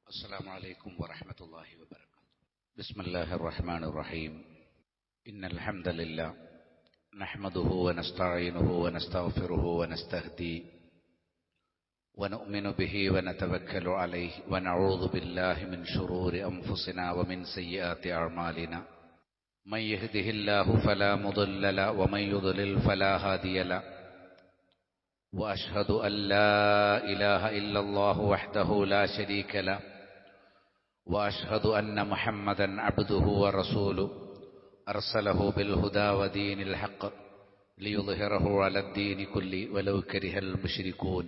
السلام عليكم ورحمة الله وبركاته. بسم الله الرحمن الرحيم. إن الحمد لله نحمده ونستعينه ونستغفره ونستهديه ونؤمن به ونتوكل عليه ونعوذ بالله من شرور أنفسنا ومن سيئات أعمالنا. من يهده الله فلا مضل له ومن يضلل فلا هادي له. وأشهد أن لا إله إلا الله وحده لا شريك له وأشهد أن محمدا عبده ورسوله أرسله بالهدى ودين الحق ليظهره على الدين كله ولو كره المشركون.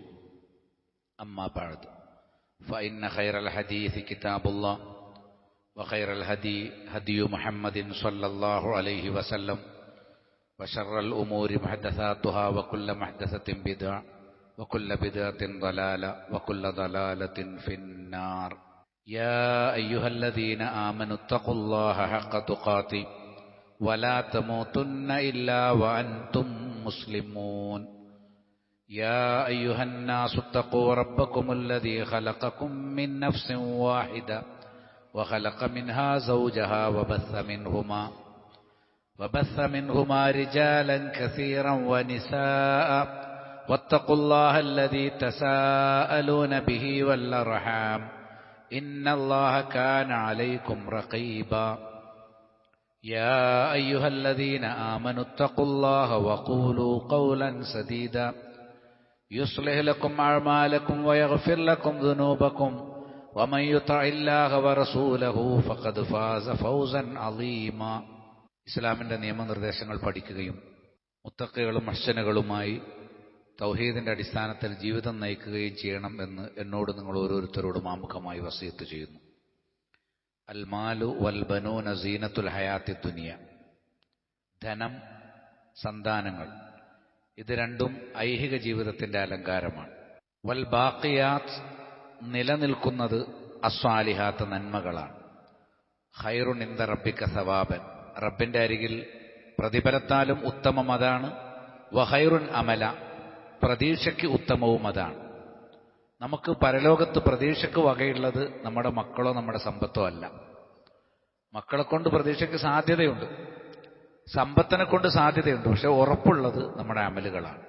أما بعد فإن خير الحديث كتاب الله وخير الهدي هدي محمد صلى الله عليه وسلم وشر الأمور محدثاتها وكل محدثة بدعة وكل بدعة ضلالة وكل ضلالة في النار. يا أيها الذين آمنوا اتقوا الله حق تقاته ولا تموتن إلا وأنتم مسلمون. يا أيها الناس اتقوا ربكم الذي خلقكم من نفس واحدة وخلق منها زوجها وبث منهما رجالا كثيرا ونساء واتقوا الله الذي تساءلون به والأرحام إن الله كان عليكم رقيبا. يا أيها الذين آمنوا اتقوا الله وقولوا قولا سديدا يصلح لكم أعمالكم ويغفر لكم ذنوبكم ومن يطع الله ورسوله فقد فاز فوزا عظيما. ഇസ്ലാമിൻ്റെ നിയമനിർദ്ദേശങ്ങൾ പഠിക്കുകയും മുത്തഖികളും മുഹ്സിനുകളുമായി തൗഹീദിന്റെ അടിസ്ഥാനത്തിൽ ജീവിതം നയിക്കുകയും ചെയ്യണം എന്ന് എന്നോട് നിങ്ങൾ ഓരോരുത്തരോടും ആമുഖമായി വസിയത്ത് ചെയ്യുന്നു. അൽ മാലു വൽ ബനൂന സീനത്തുൽ ഹയാത്തി ദുനിയ. ധനം, സന്താനങ്ങൾ, ഇത് രണ്ടും ഐഹിക ജീവിതത്തിന്റെ അലങ്കാരമാണ്. വൽ ബാഖിയാത്ത്, നിലനിൽക്കുന്നത് അസ്വാലിഹാത്ത്, നന്മകളാണ്. ഖൈറുൻ ഇൻദ റബ്ബിക സവാബൻ, റബ്ബിന്റെ അരികിൽ പ്രതിഫലത്താലും ഉത്തമം അതാണ്. വഖൈറുൻ അമല, പ്രതീക്ഷയ്ക്ക് ഉത്തമവും അതാണ്. നമുക്ക് പരലോകത്ത് പ്രതീക്ഷയ്ക്ക് വകയുള്ളത് നമ്മുടെ മക്കളോ നമ്മുടെ സമ്പത്തോ അല്ല. മക്കളെ കൊണ്ട് പ്രതീക്ഷയ്ക്ക് സാധ്യതയുണ്ട്, സമ്പത്തിനെ കൊണ്ട് സാധ്യതയുണ്ട്, പക്ഷെ ഉറപ്പുള്ളത് നമ്മുടെ അമലുകളാണ്.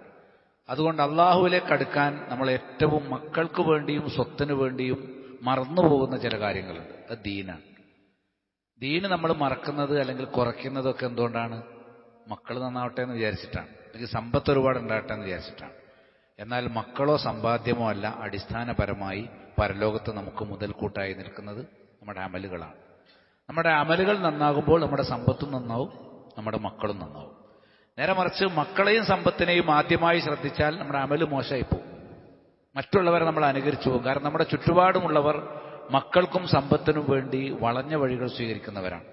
അതുകൊണ്ട് അള്ളാഹുവിലേക്ക് അടുക്കാൻ നമ്മൾ ഏറ്റവും മക്കൾക്ക് വേണ്ടിയും സ്വത്തിന് വേണ്ടിയും മറന്നുപോകുന്ന ചില കാര്യങ്ങളുണ്ട്. അത് ദീനാണ്. ദീന് നമ്മൾ മറക്കുന്നത് അല്ലെങ്കിൽ കുറയ്ക്കുന്നതൊക്കെ എന്തുകൊണ്ടാണ്? മക്കൾ നന്നാവട്ടെ എന്ന് വിചാരിച്ചിട്ടാണ്, അല്ലെങ്കിൽ സമ്പത്ത് ഒരുപാട് ഉണ്ടാകട്ടെ എന്ന് വിചാരിച്ചിട്ടാണ്. എന്നാൽ മക്കളോ സമ്പാദ്യമോ അല്ല, അടിസ്ഥാനപരമായി പരലോകത്ത് നമുക്ക് മുതൽക്കൂട്ടായി നിൽക്കുന്നത് നമ്മുടെ അമലുകളാണ്. നമ്മുടെ അമലുകൾ നന്നാകുമ്പോൾ നമ്മുടെ സമ്പത്തും നന്നാവും, നമ്മുടെ മക്കളും നന്നാവും. നേരെ മറിച്ച് മക്കളെയും സമ്പത്തിനെയും ആദ്യമായി ശ്രദ്ധിച്ചാൽ നമ്മുടെ അമല് മോശമായി പോകും. മറ്റുള്ളവരെ നമ്മൾ അനുകരിച്ചു പോകും. കാരണം നമ്മുടെ ചുറ്റുപാടുമുള്ളവർ മക്കൾക്കും സമ്പത്തിനും വേണ്ടി വളഞ്ഞ വഴികൾ സ്വീകരിക്കുന്നവരാണ്.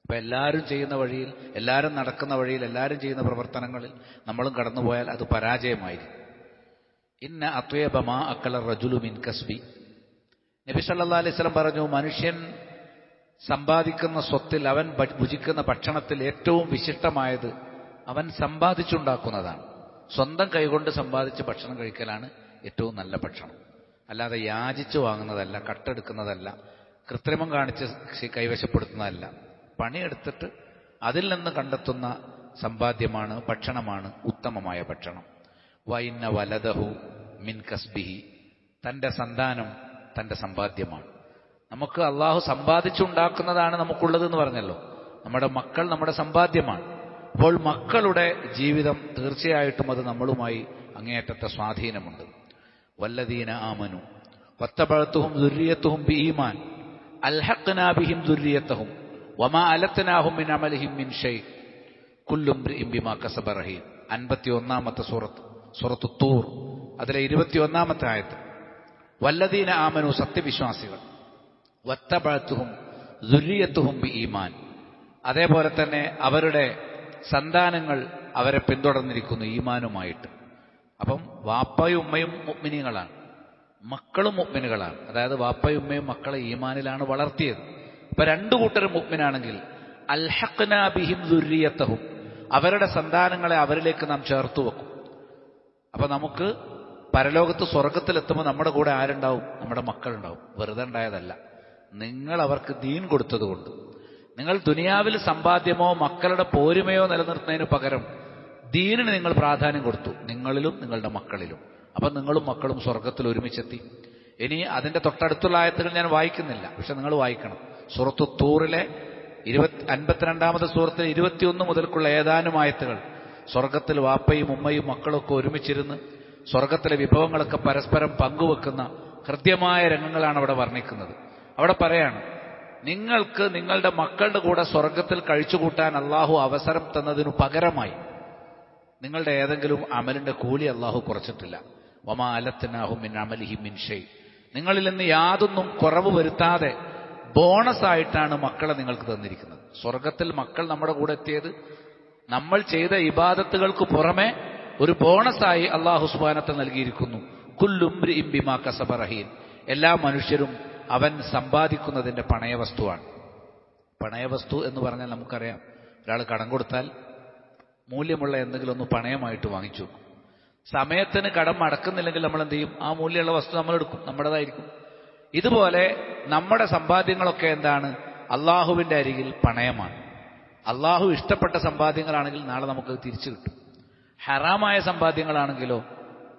അപ്പൊ എല്ലാവരും ചെയ്യുന്ന വഴിയിൽ, എല്ലാവരും നടക്കുന്ന വഴിയിൽ, എല്ലാവരും ചെയ്യുന്ന പ്രവർത്തനങ്ങളിൽ നമ്മളും കടന്നുപോയാൽ അത് പരാജയമായിരിക്കും. ഇന്ന അത്വയബ മാ അക്കല റജുലു മിൻ കസ്ബി. നബി സല്ലല്ലാഹു അലൈഹി വസല്ലം പറഞ്ഞു, മനുഷ്യൻ സമ്പാദിക്കുന്ന സ്വത്തിൽ, അവൻ ഭുജിക്കുന്ന ഭക്ഷണത്തിൽ ഏറ്റവും വിശിഷ്ടമായത് അവൻ സമ്പാദിച്ചുണ്ടാക്കുന്നതാണ്. സ്വന്തം കൈകൊണ്ട് സമ്പാദിച്ച് ഭക്ഷണം കഴിക്കലാണ് ഏറ്റവും നല്ല ഭക്ഷണം. അല്ലാതെ യാചിച്ചു വാങ്ങുന്നതല്ല, കട്ടെടുക്കുന്നതല്ല, കൃത്രിമം കാണിച്ച് കൈവശപ്പെടുത്തുന്നതല്ല. പണിയെടുത്തിട്ട് അതിൽ നിന്ന് കണ്ടെത്തുന്ന സമ്പാദ്യമാണ്, ഭക്ഷണമാണ് ഉത്തമമായ ഭക്ഷണം. വൈന്ന വലദഹു മിൻ കസ്ബിഹി, തൻ്റെ സന്താനം തൻ്റെ സമ്പാദ്യമാണ്. നമുക്ക് അള്ളാഹു സമ്പാദിച്ചുണ്ടാക്കുന്നതാണ് നമുക്കുള്ളത് എന്ന് പറഞ്ഞല്ലോ. നമ്മുടെ മക്കൾ നമ്മുടെ സമ്പാദ്യമാണ്. അപ്പോൾ മക്കളുടെ ജീവിതം തീർച്ചയായിട്ടും അത് നമ്മളുമായി അങ്ങേയറ്റത്തെ സ്വാധീനമുണ്ട്. വല്ലദീന ആമനു വത്തബഅതുഹും ദുർരിയത്തുഹും ബിഈമാൻ അൽഹഖ്നാ ബിഹിം ദുർരിയത്തഹും വമാ അലത്നാഹും മിൻ അമലിഹിം മിൻ ഷൈ കുല്ലു ഇംറിഇൻ ബിമാ കസബ റഹീൻ. 51-ാമത്തെ സൂറത്തു തൂർ, അതിലെ 21-ാമത്തെ ആയത്ത്. വല്ലദീന ആമനു, സത്യവിശ്വാസികൾ, വത്തബഅതുഹും ദുർരിയത്തുഹും ബിഈമാൻ, അതേപോലെ തന്നെ അവരുടെ സന്താനങ്ങൾ അവരെ പിന്തുടർന്നിരിക്കുന്നു ഈമാനുമായിട്ട്. അപ്പം വാപ്പയും ഉമ്മയും മുഅ്മിനീങ്ങളാണ്, മക്കളും മുഅ്മിനുകളാണ്. അതായത് വാപ്പയും ഉമ്മയും മക്കളെ ഈമാനിലാണ് വളർത്തിയത്. ഇപ്പൊ രണ്ടു കൂട്ടരും മുഅ്മിനാണെങ്കിൽ അൽഹഖ്നാ ബിഹിം ദുർരിയത്തഹും, അവരുടെ സന്താനങ്ങളെ അവരിലേക്ക് നാം ചേർത്തു വെക്കും. അപ്പൊ നമുക്ക് പരലോകത്ത് സ്വർഗത്തിലെത്തുമ്പോൾ നമ്മുടെ കൂടെ ആരുണ്ടാവും? നമ്മുടെ മക്കളുണ്ടാവും. വെറുതെ ഉണ്ടായതല്ല. നിങ്ങൾ അവർക്ക് ദീൻ കൊടുത്തതുകൊണ്ട്. നിങ്ങൾ ദുനിയാവിൽ സമ്പാദ്യമോ മക്കളുടെ പോരുമയോ നിലനിർത്തുന്നതിന് പകരം ദീനിന് നിങ്ങൾ പ്രാധാന്യം കൊടുത്തു, നിങ്ങളിലും നിങ്ങളുടെ മക്കളിലും. അപ്പം നിങ്ങളും മക്കളും സ്വർഗത്തിൽ ഒരുമിച്ചെത്തി. ഇനി അതിന്റെ തൊട്ടടുത്തുള്ള ആയത്തുകൾ ഞാൻ വായിക്കുന്നില്ല, പക്ഷെ നിങ്ങൾ വായിക്കണം. സൂറത്തു തൂറിലെ 52ാമത്തെ സൂറത്തിൽ 21 മുതൽക്കുള്ള ഏതാനും ആയത്തുകൾ സ്വർഗത്തിൽ വാപ്പയും ഉമ്മയും മക്കളൊക്കെ ഒരുമിച്ചിരുന്ന് സ്വർഗത്തിലെ വിഭവങ്ങളൊക്കെ പരസ്പരം പങ്കുവെക്കുന്ന ഹൃദ്യമായ രംഗങ്ങളാണ് അവിടെ വർണ്ണിക്കുന്നത്. അവിടെ പറയാണ്, നിങ്ങൾക്ക് നിങ്ങളുടെ മക്കളുടെ കൂടെ സ്വർഗത്തിൽ കഴിച്ചുകൂട്ടാൻ അള്ളാഹു അവസരം തന്നതിനു പകരമായി നിങ്ങളുടെ ഏതെങ്കിലും അമലിന്റെ കൂലി അള്ളാഹു കുറച്ചിട്ടില്ല. വമാ അലത്നാഹു മിൻ അമലിഹി മിൻ ഷൈ. നിങ്ങളിൽ നിന്ന് യാതൊന്നും കുറവ് വരുത്താതെ ബോണസായിട്ടാണ് മക്കളെ നിങ്ങൾക്ക് തന്നിരിക്കുന്നത്. സ്വർഗത്തിൽ മക്കൾ നമ്മുടെ കൂടെ എത്തിയത് നമ്മൾ ചെയ്ത ഇബാദത്തുകൾക്ക് പുറമെ ഒരു ബോണസായി അള്ളാഹു സുബ്ഹാനഹു നൽകിയിരിക്കുന്നു. കുല്ലു ഇംറിഇൻ ബിമാ കസബ റഹീൻ. എല്ലാ മനുഷ്യരും അവൻ സമ്പാദിക്കുന്നതിന്റെ പണയവസ്തുവാണ്. പണയവസ്തു എന്ന് പറഞ്ഞാൽ നമുക്കറിയാം, ഒരാൾ കടം കൊടുത്താൽ മൂല്യമുള്ള എന്തെങ്കിലും ഒന്ന് പണയമായിട്ട് വാങ്ങിച്ചു വെക്കും. സമയത്തിന് കടം അടക്കുന്നില്ലെങ്കിൽ നമ്മൾ എന്ത് ചെയ്യും? ആ മൂല്യമുള്ള വസ്തു നമ്മൾ എടുക്കും, നമ്മുടേതായിരിക്കും. ഇതുപോലെ നമ്മുടെ സമ്പാദ്യങ്ങളൊക്കെ എന്താണ്? അള്ളാഹുവിന്റെ അരികിൽ പണയമാണ്. അള്ളാഹു ഇഷ്ടപ്പെട്ട സമ്പാദ്യങ്ങളാണെങ്കിൽ നാളെ നമുക്ക് തിരിച്ചു കിട്ടും. ഹറാമായ സമ്പാദ്യങ്ങളാണെങ്കിലോ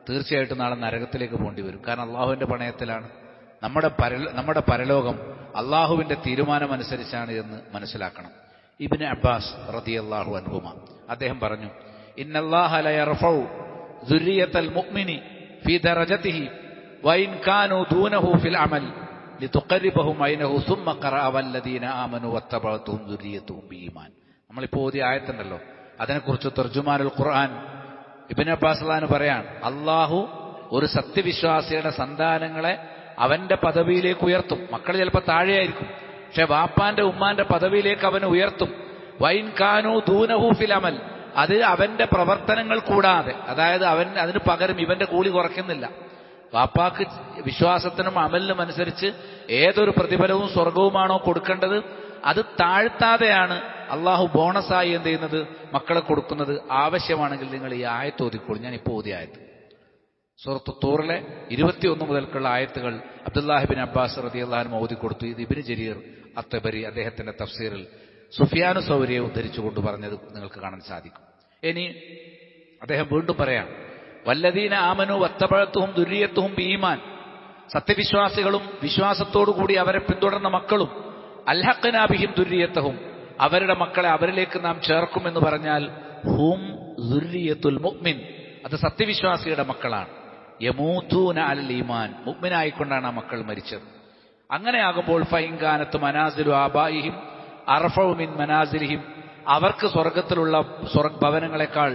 തീർച്ചയായിട്ടും നാളെ നരകത്തിലേക്ക് പോകേണ്ടി വരും. കാരണം അള്ളാഹുവിന്റെ പണയത്തിലാണ്. നമ്മുടെ പരലോകം അള്ളാഹുവിന്റെ തീരുമാനമനുസരിച്ചാണ് എന്ന് മനസ്സിലാക്കണം. ഇബ്നു അബ്ബാസ് റളിയല്ലാഹു അൻഹുമ അദ്ദേഹം പറഞ്ഞു, ഇന്നല്ലാഹ ലയർഫഉ ദുർരിയത്തൽ മുഅ്മിനി ഫീ ദറജതിഹി വഇൻ കാനൂ ദൂനഹു ഫിൽ അമൽ ലിതുഖർരിബഹും ഐനഹു സുമ്മ ഖറഅ വല്ലദീന ആമനു വത്തബഅതുഹും ദുർരിയത്തുഹും ബിഈമാൻ. നമ്മളിപ്പോൾ ഓതിയ ആയത്തുണ്ടല്ലോ, അതിനെക്കുറിച്ച് തർജുമാനുൽ ഖുർആൻ ഇബ്നു അബ്ബാസ് റളിയല്ലാഹു പറയാൻ, അള്ളാഹു ഒരു സത്യവിശ്വാസിയുടെ സന്താനങ്ങളെ അവന്റെ പദവിയിലേക്ക് ഉയർത്തും. മക്കൾ ചിലപ്പോൾ താഴെയായിരിക്കും, പക്ഷെ വാപ്പാന്റെ ഉമ്മാന്റെ പദവിയിലേക്ക് അവനെ ഉയർത്തും. വൈൻ കാനൂ ദൂനഹു ഫിൽ അമൽ. അത് അവന്റെ പ്രവർത്തനങ്ങൾ കൂടാതെ, അതായത് അവൻ അതിന് പകരം ഇവന്റെ കൂലി കുറയ്ക്കുന്നില്ല. വാപ്പാക്ക് വിശ്വാസത്തിനും അമലിനും അനുസരിച്ച് ഏതൊരു പ്രതിഫലവും സ്വർഗവുമാണോ കൊടുക്കേണ്ടത്, അത് താഴ്ത്താതെയാണ് അള്ളാഹു ബോണസായി എന്ത് ചെയ്യുന്നത്? മക്കളെ കൊടുക്കുന്നത്. ആവശ്യമാണെങ്കിൽ നിങ്ങൾ ഈ ആയത്ത് ഓതിക്കോളൂ. ഞാൻ ഇപ്പോൾ ഓതിയ ആയത്ത് സൂറത്ത് തൂറിലെ 21 മുതൽക്കുള്ള ആയത്തുകൾ അബ്ദുല്ലാഹിബിൻ അബ്ബാസ് റളിയല്ലാഹു അൻഹു ഓതിക്കൊടുത്തു. ഇത് ഇബ്നു ജരീർ അത്തബരി അദ്ദേഹത്തിന്റെ തഫ്സീറിൽ സുഫിയാനു സൗരിയെ ഉദ്ധരിച്ചുകൊണ്ട് പറഞ്ഞത് നിങ്ങൾക്ക് കാണാൻ സാധിക്കും. ഇനി അദ്ദേഹം വീണ്ടും പറയാം, വല്ലദീന ആമനു വത്തബഅതുഹും ദുർരിയത്തുഹും ബിഈമാൻ. സത്യവിശ്വാസികളും വിശ്വാസത്തോടുകൂടി അവരെ പിന്തുടർന്ന മക്കളും അൽഹഖ്നാ ബിഹിം ദുർരിയത്തഹും, അവരുടെ മക്കളെ അവരിലേക്ക് നാം ചേർക്കുമെന്ന് പറഞ്ഞാൽ ഹും ദുർരിയത്തുൽ മുഅ്മിൻ, അത് സത്യവിശ്വാസിയുടെ മക്കളാണ്. യമൂതൂന അലൽ ഈമാൻ, മുഅ്മിനായിക്കൊണ്ടാണ് ആ മക്കൾ മരിച്ചത്. അങ്ങനെയാകുമ്പോൾ ഫൈൻകാനത്ത് മനാസിലു ആബായിഹിം അർഫഉ മിൻ മനാസിലിഹിം, അവർക്ക് സ്വർഗത്തിലുള്ള ഭവനങ്ങളെക്കാൾ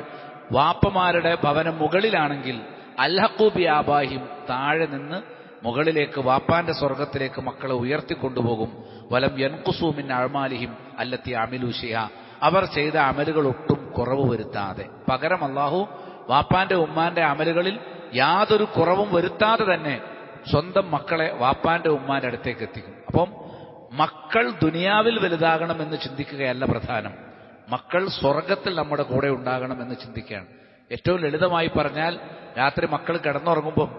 വാപ്പമാരുടെ ഭവനം മുകളിലാണെങ്കിൽ അൽഹഖു ബി ആബായിഹിം, താഴെ നിന്ന് മുകളിലേക്ക് വാപ്പാന്റെ സ്വർഗത്തിലേക്ക് മക്കളെ ഉയർത്തിക്കൊണ്ടുപോകും. വലം യൻഖുസു മിൻ അഅ്മാലിഹിം അല്ലത്തി അമിലു ശൈഅ, അവർ ചെയ്ത അമലുകൾ ഒട്ടും കുറവ് വരുത്താതെ. പകരം അല്ലാഹു വാപ്പാന്റെ ഉമ്മാന്റെ അമലുകളിൽ യാതൊരു കുറവും വരുത്താതെ തന്നെ സ്വന്തം മക്കളെ വാപ്പാന്റെ ഉമ്മാന്റെ അടുത്തേക്ക് എത്തിക്കും. അപ്പം മക്കൾ ദുനിയാവിൽ വലുതാകണമെന്ന് ചിന്തിക്കുകയല്ല പ്രധാനം, മക്കൾ സ്വർഗത്തിൽ നമ്മുടെ കൂടെ ഉണ്ടാകണമെന്ന് ചിന്തിക്കുകയാണ്. ഏറ്റവും ലളിതമായി പറഞ്ഞാൽ, രാത്രി മക്കൾ കിടന്നുറങ്ങുമ്പം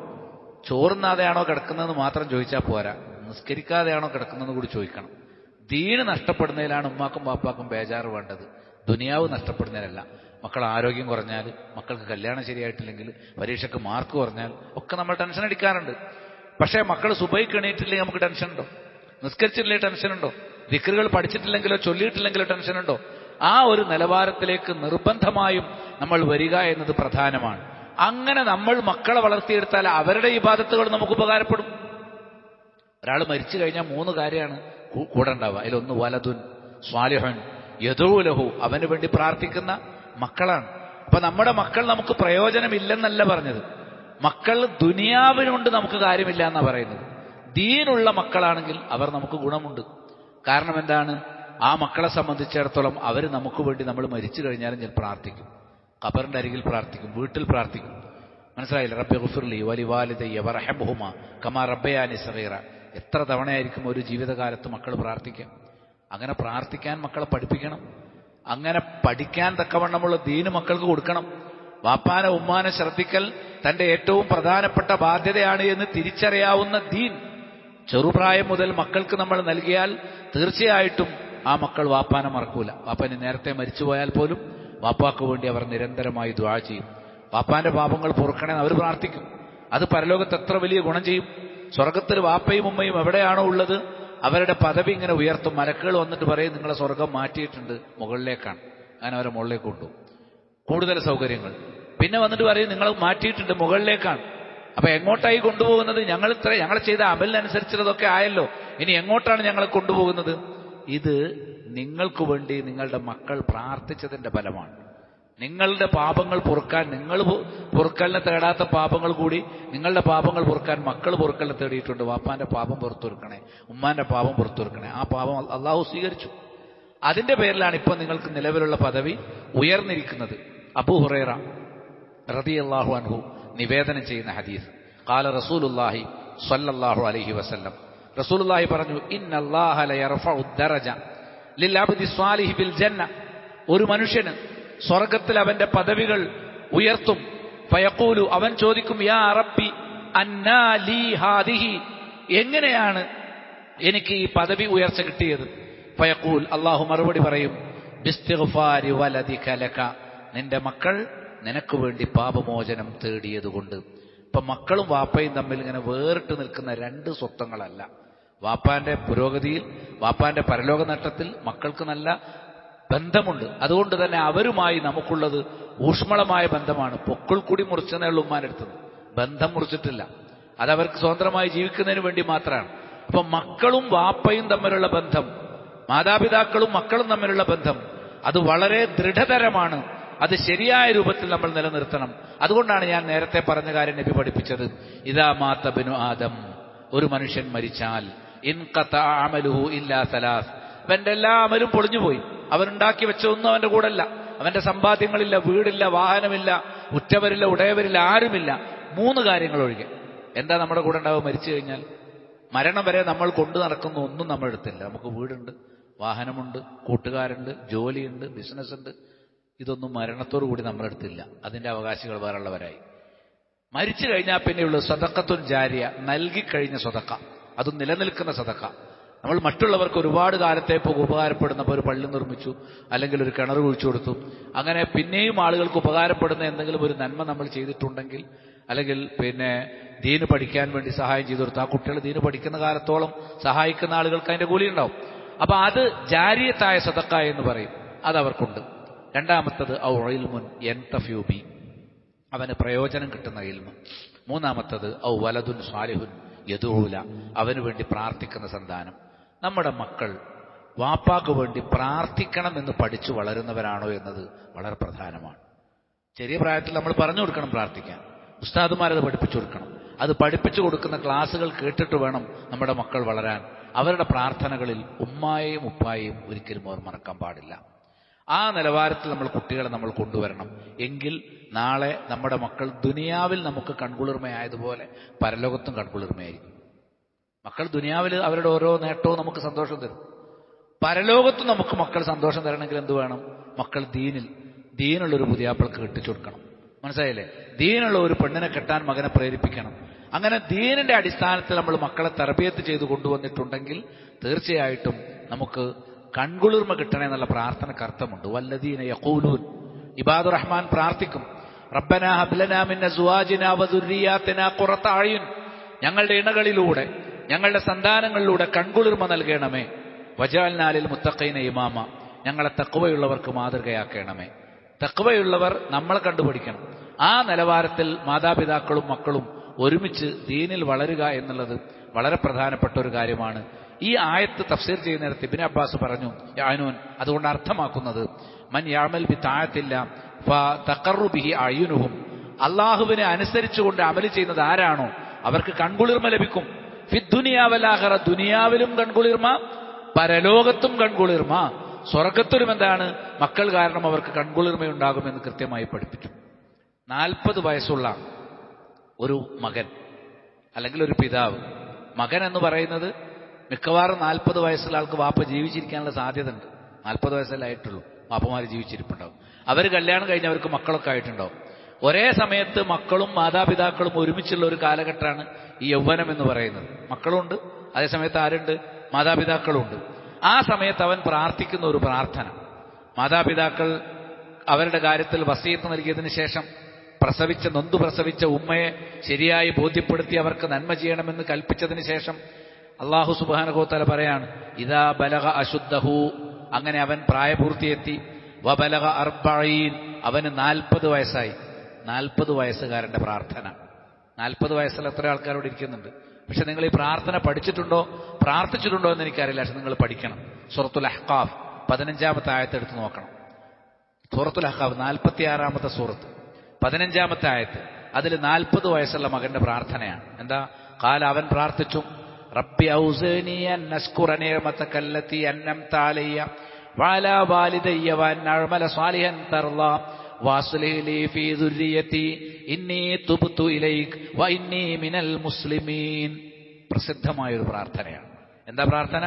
ചോറുന്നാതെയാണോ കിടക്കുന്നതെന്ന് മാത്രം ചോദിച്ചാൽ പോരാ, നിസ്കരിക്കാതെയാണോ കിടക്കുന്നതെന്ന് കൂടി ചോദിക്കണം. ദീന് നഷ്ടപ്പെടുന്നതിലാണ് ഉമ്മാക്കും വാപ്പാക്കും ബേജാറ് വേണ്ടത്, ദുനിയാവ് നഷ്ടപ്പെടുന്നതിനല്ല. മക്കൾ ആരോഗ്യം കുറഞ്ഞാൽ, മക്കൾക്ക് കല്യാണം ശരിയായിട്ടില്ലെങ്കിൽ, പരീക്ഷയ്ക്ക് മാർക്ക് കുറഞ്ഞാൽ ഒക്കെ നമ്മൾ ടെൻഷൻ അടിക്കാറുണ്ട്. പക്ഷേ മക്കൾ സുബഹിക്ക് എണീറ്റില്ലെങ്കിൽ നമുക്ക് ടെൻഷനുണ്ടോ? നിസ്കരിച്ചിട്ടില്ലെങ്കിൽ ടെൻഷനുണ്ടോ? ദിക്റുകൾ പഠിച്ചിട്ടില്ലെങ്കിലോ ചൊല്ലിയിട്ടില്ലെങ്കിലോ ടെൻഷനുണ്ടോ? ആ ഒരു നിലവാരത്തിലേക്ക് നിർബന്ധമായും നമ്മൾ വരിക എന്നത് പ്രധാനമാണ്. അങ്ങനെ നമ്മൾ മക്കളെ വളർത്തിയെടുത്താൽ അവരുടെ ഇബാദത്തുകൾ നമുക്ക് ഉപകാരപ്പെടും. ഒരാൾ മരിച്ചു കഴിഞ്ഞാൽ 3 കാര്യമാണ് കൂടെ ഉണ്ടാവുക. അതിലൊന്ന് വലതുൻ സ്വാലിഹുൻ യദൂ ലഹു, അവന് വേണ്ടി പ്രാർത്ഥിക്കുന്ന മക്കളാണ്. അപ്പൊ നമ്മുടെ മക്കൾ നമുക്ക് പ്രയോജനമില്ലെന്നല്ല പറഞ്ഞത്, മക്കൾ ദുനിയാവിനുണ്ട് നമുക്ക് കാര്യമില്ല എന്നാ പറയുന്നത്. ദീനുള്ള മക്കളാണെങ്കിൽ അവർ നമുക്ക് ഗുണമുണ്ട്. കാരണം എന്താണ്? ആ മക്കളെ സംബന്ധിച്ചിടത്തോളം അവർ നമുക്ക് വേണ്ടി നമ്മൾ മരിച്ചു കഴിഞ്ഞാലും ഞാൻ പ്രാർത്ഥിക്കും, ഖബറിന്റെ അരികിൽ പ്രാർത്ഥിക്കും, വീട്ടിൽ പ്രാർത്ഥിക്കും. മനസ്സിലായില്ല? റബ്ബി ഗുഫിർലി വലിവാലിദയ്യ വർഹംഹുമാ കമാ റബ്ബയാനി സഗീറ. എത്ര തവണയായിരിക്കും ഒരു ജീവിതകാലത്ത് മക്കൾ പ്രാർത്ഥിക്കുക? അങ്ങനെ പ്രാർത്ഥിക്കാൻ മക്കളെ പഠിപ്പിക്കണം. അങ്ങനെ പഠിക്കാൻ തക്കവണ്ണമുള്ള ദീന് മക്കൾക്ക് കൊടുക്കണം. വാപ്പാനെ ഉമ്മാനെ ശ്രദ്ധിക്കൽ തന്റെ ഏറ്റവും പ്രധാനപ്പെട്ട ബാധ്യതയാണ് എന്ന് തിരിച്ചറിയാവുന്ന ദീൻ ചെറുപ്രായം മുതൽ മക്കൾക്ക് നമ്മൾ നൽകിയാൽ തീർച്ചയായിട്ടും ആ മക്കൾ വാപ്പാനെ മറക്കൂല. വാപ്പാന് നേരത്തെ മരിച്ചുപോയാൽ പോലും വാപ്പാക്ക് വേണ്ടി അവർ നിരന്തരമായി ദുആ ചെയ്യും. വാപ്പാന്റെ പാപങ്ങൾ പൊറുക്കണേ അവർ പ്രാർത്ഥിക്കും. അത് പരലോകത്ത് എത്ര വലിയ ഗുണം ചെയ്യും. സ്വർഗത്തിൽ വാപ്പയും ഉമ്മയും എവിടെയാണോ ഉള്ളത് അവരുടെ പദവി ഇങ്ങനെ ഉയർത്തും. മലക്കുകൾ വന്നിട്ട് പറയും, നിങ്ങളെ സ്വർഗം മാറ്റിയിട്ടുണ്ട്, മുകളിലേക്കാണ്. അങ്ങനെ അവരെ മുകളിലേക്ക് കൊണ്ടുപോകും, കൂടുതൽ സൗകര്യങ്ങൾ. പിന്നെ വന്നിട്ട് പറയും, നിങ്ങൾ മാറ്റിയിട്ടുണ്ട്, മുകളിലേക്കാണ്. അപ്പൊ എങ്ങോട്ടായി കൊണ്ടുപോകുന്നത്? ഞങ്ങൾ ചെയ്ത അമലിനനുസരിച്ചുള്ളതൊക്കെ ആയല്ലോ, ഇനി എങ്ങോട്ടാണ് ഞങ്ങളെ കൊണ്ടുപോകുന്നത്? ഇത് നിങ്ങൾക്ക് വേണ്ടി നിങ്ങളുടെ മക്കൾ പ്രാർത്ഥിച്ചതിന്റെ ഫലമാണ്. നിങ്ങളുടെ പാപങ്ങൾ പൊറുക്കാൻ, നിങ്ങൾ പൊറുക്കലിനെ തേടാത്ത പാപങ്ങൾ കൂടി നിങ്ങളുടെ പാപങ്ങൾ പൊറുക്കാൻ മക്കൾ പൊറുക്കലിനെ തേടിയിട്ടുണ്ട്. വാപ്പാന്റെ പാപം പുറത്തുകൊടുക്കണേ, ഉമ്മാന്റെ പാപം പുറത്തുകൊടുക്കണേ. ആ പാപം അള്ളാഹു സ്വീകരിച്ചു. അതിന്റെ പേരിലാണ് ഇപ്പൊ നിങ്ങൾക്ക് നിലവിലുള്ള പദവി ഉയർന്നിരിക്കുന്നത്. അബൂ ഹുറൈറ റളിയല്ലാഹു അൻഹു നിവേദനം ചെയ്യുന്ന ഹദീസ്, ഖാല റസൂലുള്ളാഹി സ്വല്ലല്ലാഹു അലൈഹി വസല്ലം, റസൂലുള്ളാഹി പറഞ്ഞു, ഇന്നല്ലാഹ ലയർഫഉ ദറജ ലിൽ അബ്ദി സ്വാലിഹി ബിൽ ജന്ന, ഒരു മനുഷ്യന് സ്വർഗത്തിൽ അവന്റെ പദവികൾ ഉയർത്തും. ഫയഖൂലു, അവൻ ചോദിക്കും, യാ റബ്ബി അന്നാ ലീ ഹാദിഹി, എങ്ങനെയാണ് എനിക്ക് ഈ പദവി ഉയർച്ച കിട്ടിയത്? ഫയഖൂൽ, അല്ലാഹു മറുപടി പറയും, ബിസ്തിഗ്ഫാരി വലദിക ലക, നിന്റെ മക്കൾ നിനക്ക് വേണ്ടി പാപമോചനം തേടിയതുകൊണ്ട്. ഇപ്പൊ മക്കളും വാപ്പയും തമ്മിൽ ഇങ്ങനെ വേറിട്ട് നിൽക്കുന്ന രണ്ട് സ്വത്വങ്ങളല്ല. വാപ്പാന്റെ പുരോഗതിയിൽ, വാപ്പാന്റെ പരലോക നേട്ടത്തിൽ മക്കൾക്ക് നല്ല ബന്ധമുണ്ട്. അതുകൊണ്ട് തന്നെ അവരുമായി നമുക്കുള്ളത് ഊഷ്മളമായ ബന്ധമാണ്. പൊക്കിൾ കൂടി മുറിച്ചെന്നുള്ള ഉമ്മാനെടുത്തത്, ബന്ധം മുറിച്ചിട്ടില്ല. അതവർക്ക് സ്വതന്ത്രമായി ജീവിക്കുന്നതിന് വേണ്ടി മാത്രമാണ്. അപ്പൊ മക്കളും വാപ്പയും തമ്മിലുള്ള ബന്ധം, മാതാപിതാക്കളും മക്കളും തമ്മിലുള്ള ബന്ധം, അത് വളരെ ദൃഢതരമാണ്. അത് ശരിയായ രൂപത്തിൽ നമ്മൾ നിലനിർത്തണം. അതുകൊണ്ടാണ് ഞാൻ നേരത്തെ പറഞ്ഞ കാര്യം നബി പഠിപ്പിച്ചത്, ഇദാ മാത ബിനു ആദം, ഒരു മനുഷ്യൻ മരിച്ചാൽ, ഇൻഖതഅ അമലുഹു ഇല്ലാ സലാസ്, അവന്റെ എല്ലാ അമലും പൊളിഞ്ഞുപോയി. അവനുണ്ടാക്കി വെച്ച ഒന്നും അവന്റെ കൂടെ അല്ല. അവന്റെ സമ്പാദ്യങ്ങളില്ല, വീടില്ല, വാഹനമില്ല, ഉറ്റവരില്ല, ഉടയവരില്ല, ആരുമില്ല. 3 കാര്യങ്ങൾ ഒഴികെ. എന്താ നമ്മുടെ കൂടെ ഉണ്ടാവുക മരിച്ചു കഴിഞ്ഞാൽ? മരണം വരെ നമ്മൾ കൊണ്ടു നടക്കുന്ന ഒന്നും നമ്മൾ എടുത്തില്ല. നമുക്ക് വീടുണ്ട്, വാഹനമുണ്ട്, കൂട്ടുകാരുണ്ട്, ജോലിയുണ്ട്, ബിസിനസ് ഉണ്ട്. ഇതൊന്നും മരണത്തോടു കൂടി നമ്മളെടുത്തില്ല. അതിന്റെ അവകാശികൾ വേറുള്ളവരായി. മരിച്ചു കഴിഞ്ഞാൽ പിന്നെയുള്ള സദഖത്തുൻ ജാരിയ, നൽകിക്കഴിഞ്ഞ സദഖ, അതും നിലനിൽക്കുന്ന സദഖ. നമ്മൾ മറ്റുള്ളവർക്ക് ഒരുപാട് കാലത്തേക്ക് ഉപകാരപ്പെടുന്ന, ഒരു പള്ളി നിർമ്മിച്ചു, അല്ലെങ്കിൽ ഒരു കിണർ കുഴിച്ചു കൊടുത്തു, അങ്ങനെ പിന്നെയും ആളുകൾക്ക് ഉപകാരപ്പെടുന്ന എന്തെങ്കിലും ഒരു നന്മ നമ്മൾ ചെയ്തിട്ടുണ്ടെങ്കിൽ, അല്ലെങ്കിൽ ദീന് പഠിക്കാൻ വേണ്ടി സഹായം ചെയ്തു കൊടുത്തു, ആ കുട്ടികൾ ദീന് പഠിക്കുന്ന കാലത്തോളം സഹായിക്കുന്ന ആളുകൾക്ക് അതിന്റെ കൂലി ഉണ്ടാവും. അപ്പൊ അത് ജാരിയത്തായ സദഖ എന്ന് പറയും, അതവർക്കുണ്ട്. രണ്ടാമത്തത് ഔ ഇൽമുൻ യൻതഫിഉ ബി, അവന് പ്രയോജനം കിട്ടുന്ന ഇൽമ. മൂന്നാമത്തത് ഔ വലദുൻ സ്വാലിഹുൻ യദൂല, അവന് വേണ്ടി പ്രാർത്ഥിക്കുന്ന സന്താനം. നമ്മുടെ മക്കൾ വാപ്പാക്ക് വേണ്ടി പ്രാർത്ഥിക്കണം എന്ന് പഠിച്ചു വളരുന്നവരാണോ എന്നത് വളരെ പ്രധാനമാണ്. ചെറിയ പ്രായത്തിൽ നമ്മൾ പറഞ്ഞു കൊടുക്കണം പ്രാർത്ഥിക്കാൻ, ഉസ്താദുമാരത് പഠിപ്പിച്ചു കൊടുക്കണം. അത് പഠിപ്പിച്ചു കൊടുക്കുന്ന ക്ലാസ്സുകൾ കേട്ടിട്ട് വേണം നമ്മുടെ മക്കൾ വളരാൻ. അവരുടെ പ്രാർത്ഥനകളിൽ ഉമ്മായെയും ഉപ്പായെയും ഒരിക്കലും അവർ മറക്കാൻ പാടില്ല. ആ നിലവാരത്തിൽ നമ്മൾ കുട്ടികളെ നമ്മൾ കൊണ്ടുവരണം. എങ്കിൽ നാളെ നമ്മുടെ മക്കൾ ദുനിയാവിൽ നമുക്ക് കൺകുളിർമയായതുപോലെ പരലോകത്തും കൺകുളിർമയായിരിക്കും. മക്കൾ ദുനിയാവിൽ അവരുടെ ഓരോ നേട്ടവും നമുക്ക് സന്തോഷം തരും. പരലോകത്തും നമുക്ക് മക്കൾ സന്തോഷം തരണമെങ്കിൽ എന്ത് വേണം? മക്കൾ ദീനുള്ളൊരു പുതിയാപ്പിൾക്ക് കെട്ടിച്ചു കൊടുക്കണം. മനസ്സിലായില്ലേ? ദീനുള്ള ഒരു പെണ്ണിനെ കെട്ടാൻ മകനെ പ്രേരിപ്പിക്കണം. അങ്ങനെ ദീനിന്റെ അടിസ്ഥാനത്തിൽ നമ്മൾ മക്കളെ തർബിയത്ത് ചെയ്ത് കൊണ്ടുവന്നിട്ടുണ്ടെങ്കിൽ തീർച്ചയായിട്ടും നമുക്ക് കൺകുളിർമ കിട്ടണേ എന്നുള്ള പ്രാർത്ഥനയ്ക്ക് അർത്ഥമുണ്ട്. വല്ലദീന യഖൂലൂൻ, ഇബാദുർ റഹ്മാൻ പ്രാർത്ഥിക്കും, റബ്ബനാ ഹബ് ലനാ മിൻ അസ്വാജിനാ വദുർരിയാതിനാ ഖുറത അയുൻ, ഞങ്ങളുടെ ഇണകളിലൂടെ, ഞങ്ങളുടെ സന്താനങ്ങളിലൂടെ കൺകുളിർമ നൽകണമേ. വജഅൽനാ ലിൽ മുത്തഖീന ഇമാമ, ഞങ്ങളെ തഖ്വയുള്ളവർക്ക് മാതൃകയാക്കണമേ. തഖ്വയുള്ളവർ നമ്മളെ കണ്ടുപിടിക്കണം. ആ നിലവാരത്തിൽ മാതാപിതാക്കളും മക്കളും ഒരുമിച്ച് ദീനിൽ വളരുക എന്നുള്ളത് വളരെ പ്രധാനപ്പെട്ട ഒരു കാര്യമാണ്. ഈ ആയത്ത് തഫ്സീർ ചെയ്യുന്നിടത്ത് ഇബ്നു അബ്ബാസ് പറഞ്ഞു, യാനൂൻ, അതുകൊണ്ട് അർത്ഥമാക്കുന്നത് മൻ യഅമൽ ബിതാഅത്തില്ല ഫതഖറു ബിഹി അയുനുഹും, അല്ലാഹുവിനെ അനുസരിച്ചുകൊണ്ട് അമൽ ചെയ്യുന്നത് ആരാണോ അവർക്ക് കൺകുളിർമ ലഭിക്കും. ഫിദ്ദുനിയാ വൽ ആഖിറ, ദുനിയാവിലും കൺകുളിർമ, പരലോകത്തും കൺകുളിർമ. സ്വർഗത്തിലും എന്താണ്? മക്കൾ കാരണം അവർക്ക് കൺകുളിർമയുണ്ടാകുമെന്ന് കൃത്യമായി പഠിപ്പിച്ചു. 40 വയസ്സുള്ള ഒരു മകൻ അല്ലെങ്കിൽ ഒരു പിതാവ്, മകൻ എന്ന് പറയുന്നത് മിക്കവാറും 40 വയസ്സുള്ള ആൾക്ക് വാപ്പ ജീവിച്ചിരിക്കാനുള്ള സാധ്യത ഉണ്ട്. 40 വയസ്സല്ലേ ആയിട്ടുള്ളൂ, വാപ്പമാർ ജീവിച്ചിരിപ്പുണ്ടാവും. അവർ കല്യാണം കഴിഞ്ഞവർക്ക് മക്കളൊക്കെ ആയിട്ടുണ്ടാവും. ഒരേ സമയത്ത് മക്കളും മാതാപിതാക്കളും ഒരുമിച്ചുള്ള ഒരു കാലഘട്ടമാണ് ഈ യൗവനം എന്ന് പറയുന്നത്. മക്കളുണ്ട്, അതേസമയത്ത് ആരുണ്ട്? മാതാപിതാക്കളുണ്ട്. ആ സമയത്ത് അവൻ പ്രാർത്ഥിക്കുന്ന ഒരു പ്രാർത്ഥന, മാതാപിതാക്കൾ അവരുടെ കാര്യത്തിൽ വസീയത്ത് നൽകിയതിനു ശേഷം നൊന്തു പ്രസവിച്ച ഉമ്മയെ ശരിയായി ബോധ്യപ്പെടുത്തി അവർക്ക് നന്മ ചെയ്യണമെന്ന് കൽപ്പിച്ചതിന് ശേഷം അല്ലാഹു സുബ്ഹാനഹു വ തആല പറയാണ്, ഇദാ ബലഗ അശുദ്ധഹു, അങ്ങനെ അവൻ പ്രായപൂർത്തിയെത്തി, വബലഗ 40, അവന് 40 വയസ്സായി. 40 വയസ്സുകാരന്റെ പ്രാർത്ഥന. 40 വയസ്സുള്ള എത്ര ആൾക്കാരോട് ഇരിക്കുന്നുണ്ട്. പക്ഷെ നിങ്ങൾ ഈ പ്രാർത്ഥന പഠിച്ചിട്ടുണ്ടോ, പ്രാർത്ഥിച്ചിട്ടുണ്ടോ എന്ന് എനിക്കറിയില്ല. പക്ഷെ നിങ്ങൾ പഠിക്കണം. സൂറത്തുൽ അഹ്ഖാഫ് 15-ാമത്തെ ആയത്ത് എടുത്ത് നോക്കണം. സൂറത്തുൽ അഹ്ഖാഫ് 46-ാമത്തെ സൂറത്ത് 15-ാമത്തെ ആയത്ത്. അതിൽ 40 വയസ്സുള്ള മകന്റെ പ്രാർത്ഥനയാണ്. എന്താ? ഖാല, അവൻ പ്രാർത്ഥിച്ചു, റബ്ബി ഔസിനി അൻ അശ്കുറ നിഅമതക അല്ലതി അൻഅംത അലയ്യ വഅലാ വാലിദയ്യ വഅൻ അഅമല സ്വാലിഹൻ തർളാ വഅസ്ലിഹ് ലീ ഫീ ദുർരിയതി ഇന്നി തുബ്തു ഇലൈക് വഇന്നി മിനൽ മുസ്ലിമീൻ. പ്രസിദ്ധമായൊരു പ്രാർത്ഥനയാണ്. എന്താ പ്രാർത്ഥന?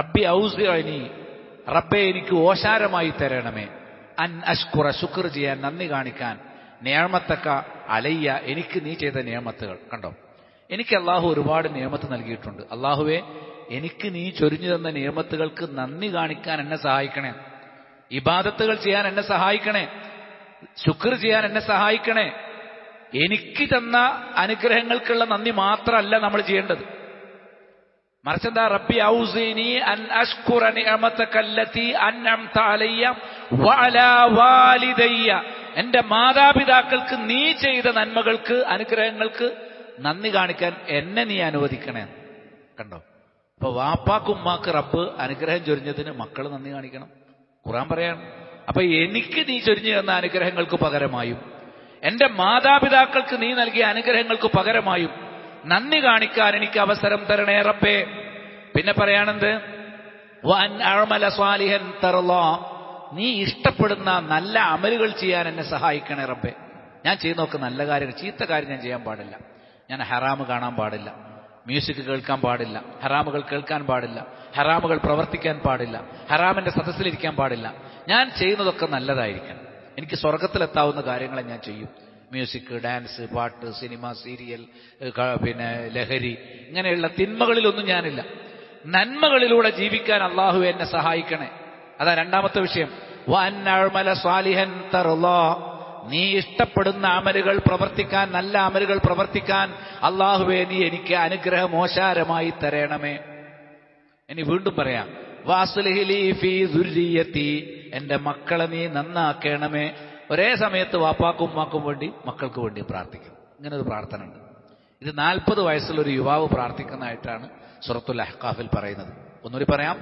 റബ്ബി ഔസിനി, റബ്ബേ എനിക്ക് ഓശാരമായി തരണമേ, അൻ അശ്കുറ, ശുക്ർ ചെയ്യാൻ, നന്ദി കാണിക്കാൻ, നിഅമതക അലയ്യ, എനിക്ക് നീ ചെയ്ത നിഅമത്തുകൾ. കണ്ടോ, എനിക്ക് അള്ളാഹു ഒരുപാട് നിഅമത്ത് നൽകിയിട്ടുണ്ട്. അള്ളാഹുവേ, എനിക്ക് നീ ചൊരിഞ്ഞു തന്ന നിഅമത്തുകൾക്ക് നന്ദി കാണിക്കാൻ എന്നെ സഹായിക്കണേ, ഇബാദത്തുകൾ ചെയ്യാൻ എന്നെ സഹായിക്കണേ, ശുക്ർ ചെയ്യാൻ എന്നെ സഹായിക്കണേ. എനിക്ക് തന്ന അനുഗ്രഹങ്ങൾക്കുള്ള നന്ദി മാത്രമല്ല നമ്മൾ ചെയ്യേണ്ടത്, മറിച്ചെന്താ? റബ്ബി ഔസിനി അൻ അശ്കുറ നിഅമതക അല്ലതി അൻഅംത അലയ്യ വഅലാ വാലിദയ്യ, എന്റെ മാതാപിതാക്കൾക്ക് നീ ചെയ്ത നന്മകൾക്ക്, അനുഗ്രഹങ്ങൾക്ക് നന്ദി കാണിക്കാൻ എന്നെ നീ അനുവദിക്കണേ. കണ്ടോ, അപ്പൊ വാപ്പാക്ക് ഉമ്മാക്ക് റബ്ബ് അനുഗ്രഹം ചൊരിഞ്ഞതിന് മക്കൾ നന്ദി കാണിക്കണം. ഖുർആൻ പറയാണ്. അപ്പൊ എനിക്ക് നീ ചൊരിഞ്ഞു തന്ന അനുഗ്രഹങ്ങൾക്ക് പകരമായും, എന്റെ മാതാപിതാക്കൾക്ക് നീ നൽകിയ അനുഗ്രഹങ്ങൾക്ക് പകരമായും നന്ദി കാണിക്കാൻ എനിക്ക് അവസരം തരണേ റബ്ബേ. പിന്നെ പറയാണെന്ത്? വഅൻ അഅമല സ്വാലിഹൻ തർളാ, നീ ഇഷ്ടപ്പെടുന്ന നല്ല അമലുകൾ ചെയ്യാൻ എന്നെ സഹായിക്കണേ റബ്ബേ. ഞാൻ ചെയ്തു നോക്കുന്ന നല്ല കാര്യങ്ങൾ, ചീത്ത കാര്യം ഞാൻ ചെയ്യാൻ പാടില്ല. ഞാൻ ഹറാമ് കാണാൻ പാടില്ല, മ്യൂസിക് കേൾക്കാൻ പാടില്ല, ഹറാമുകൾ കേൾക്കാൻ പാടില്ല, ഹറാമുകൾ പ്രവർത്തിക്കാൻ പാടില്ല, ഹറാമിന്റെ സദസ്സിലിരിക്കാൻ പാടില്ല. ഞാൻ ചെയ്യുന്നതൊക്കെ നല്ലതായിരിക്കണം. എനിക്ക് സ്വർഗത്തിലെത്താവുന്ന കാര്യങ്ങളെ ഞാൻ ചെയ്യും. മ്യൂസിക്, ഡാൻസ്, പാട്ട്, സിനിമ, സീരിയൽ, പിന്നെ ലഹരി, ഇങ്ങനെയുള്ള തിന്മകളിലൊന്നും ഞാനില്ല. നന്മകളിലൂടെ ജീവിക്കാൻ അള്ളാഹു എന്നെ സഹായിക്കണേ. അതാ രണ്ടാമത്തെ വിഷയം. വഅൻ അഅമല സ്വാലിഹൻ തർളാ, നീ ഇഷ്ടപ്പെടുന്ന അമലുകൾ പ്രവർത്തിക്കാൻ, നല്ല അമലുകൾ പ്രവർത്തിക്കാൻ അള്ളാഹുവേ നീ എനിക്ക് അനുഗ്രഹമോശാരമായി തരണമേ. ഇനി വീണ്ടും പറയാം, വഅസ്ലിഹ് ലീ ഫീ ദുർരിയതി, എന്റെ മക്കളെ നീ നന്നാക്കണമേ. ഒരേ സമയത്ത് വാപ്പാക്കും ഉമ്മാക്കും വേണ്ടി, മക്കൾക്ക് വേണ്ടി പ്രാർത്ഥിക്കും. ഇങ്ങനെ ഒരു പ്രാർത്ഥന ഉണ്ട്. ഇത് 40 വയസ്സുള്ളൊരു യുവാവ് പ്രാർത്ഥിക്കുന്നതായിട്ടാണ് സൂറത്തുൽ അഹ്ഖാഫിൽ പറയുന്നത്. ഒന്നുകൂടി പറയാം,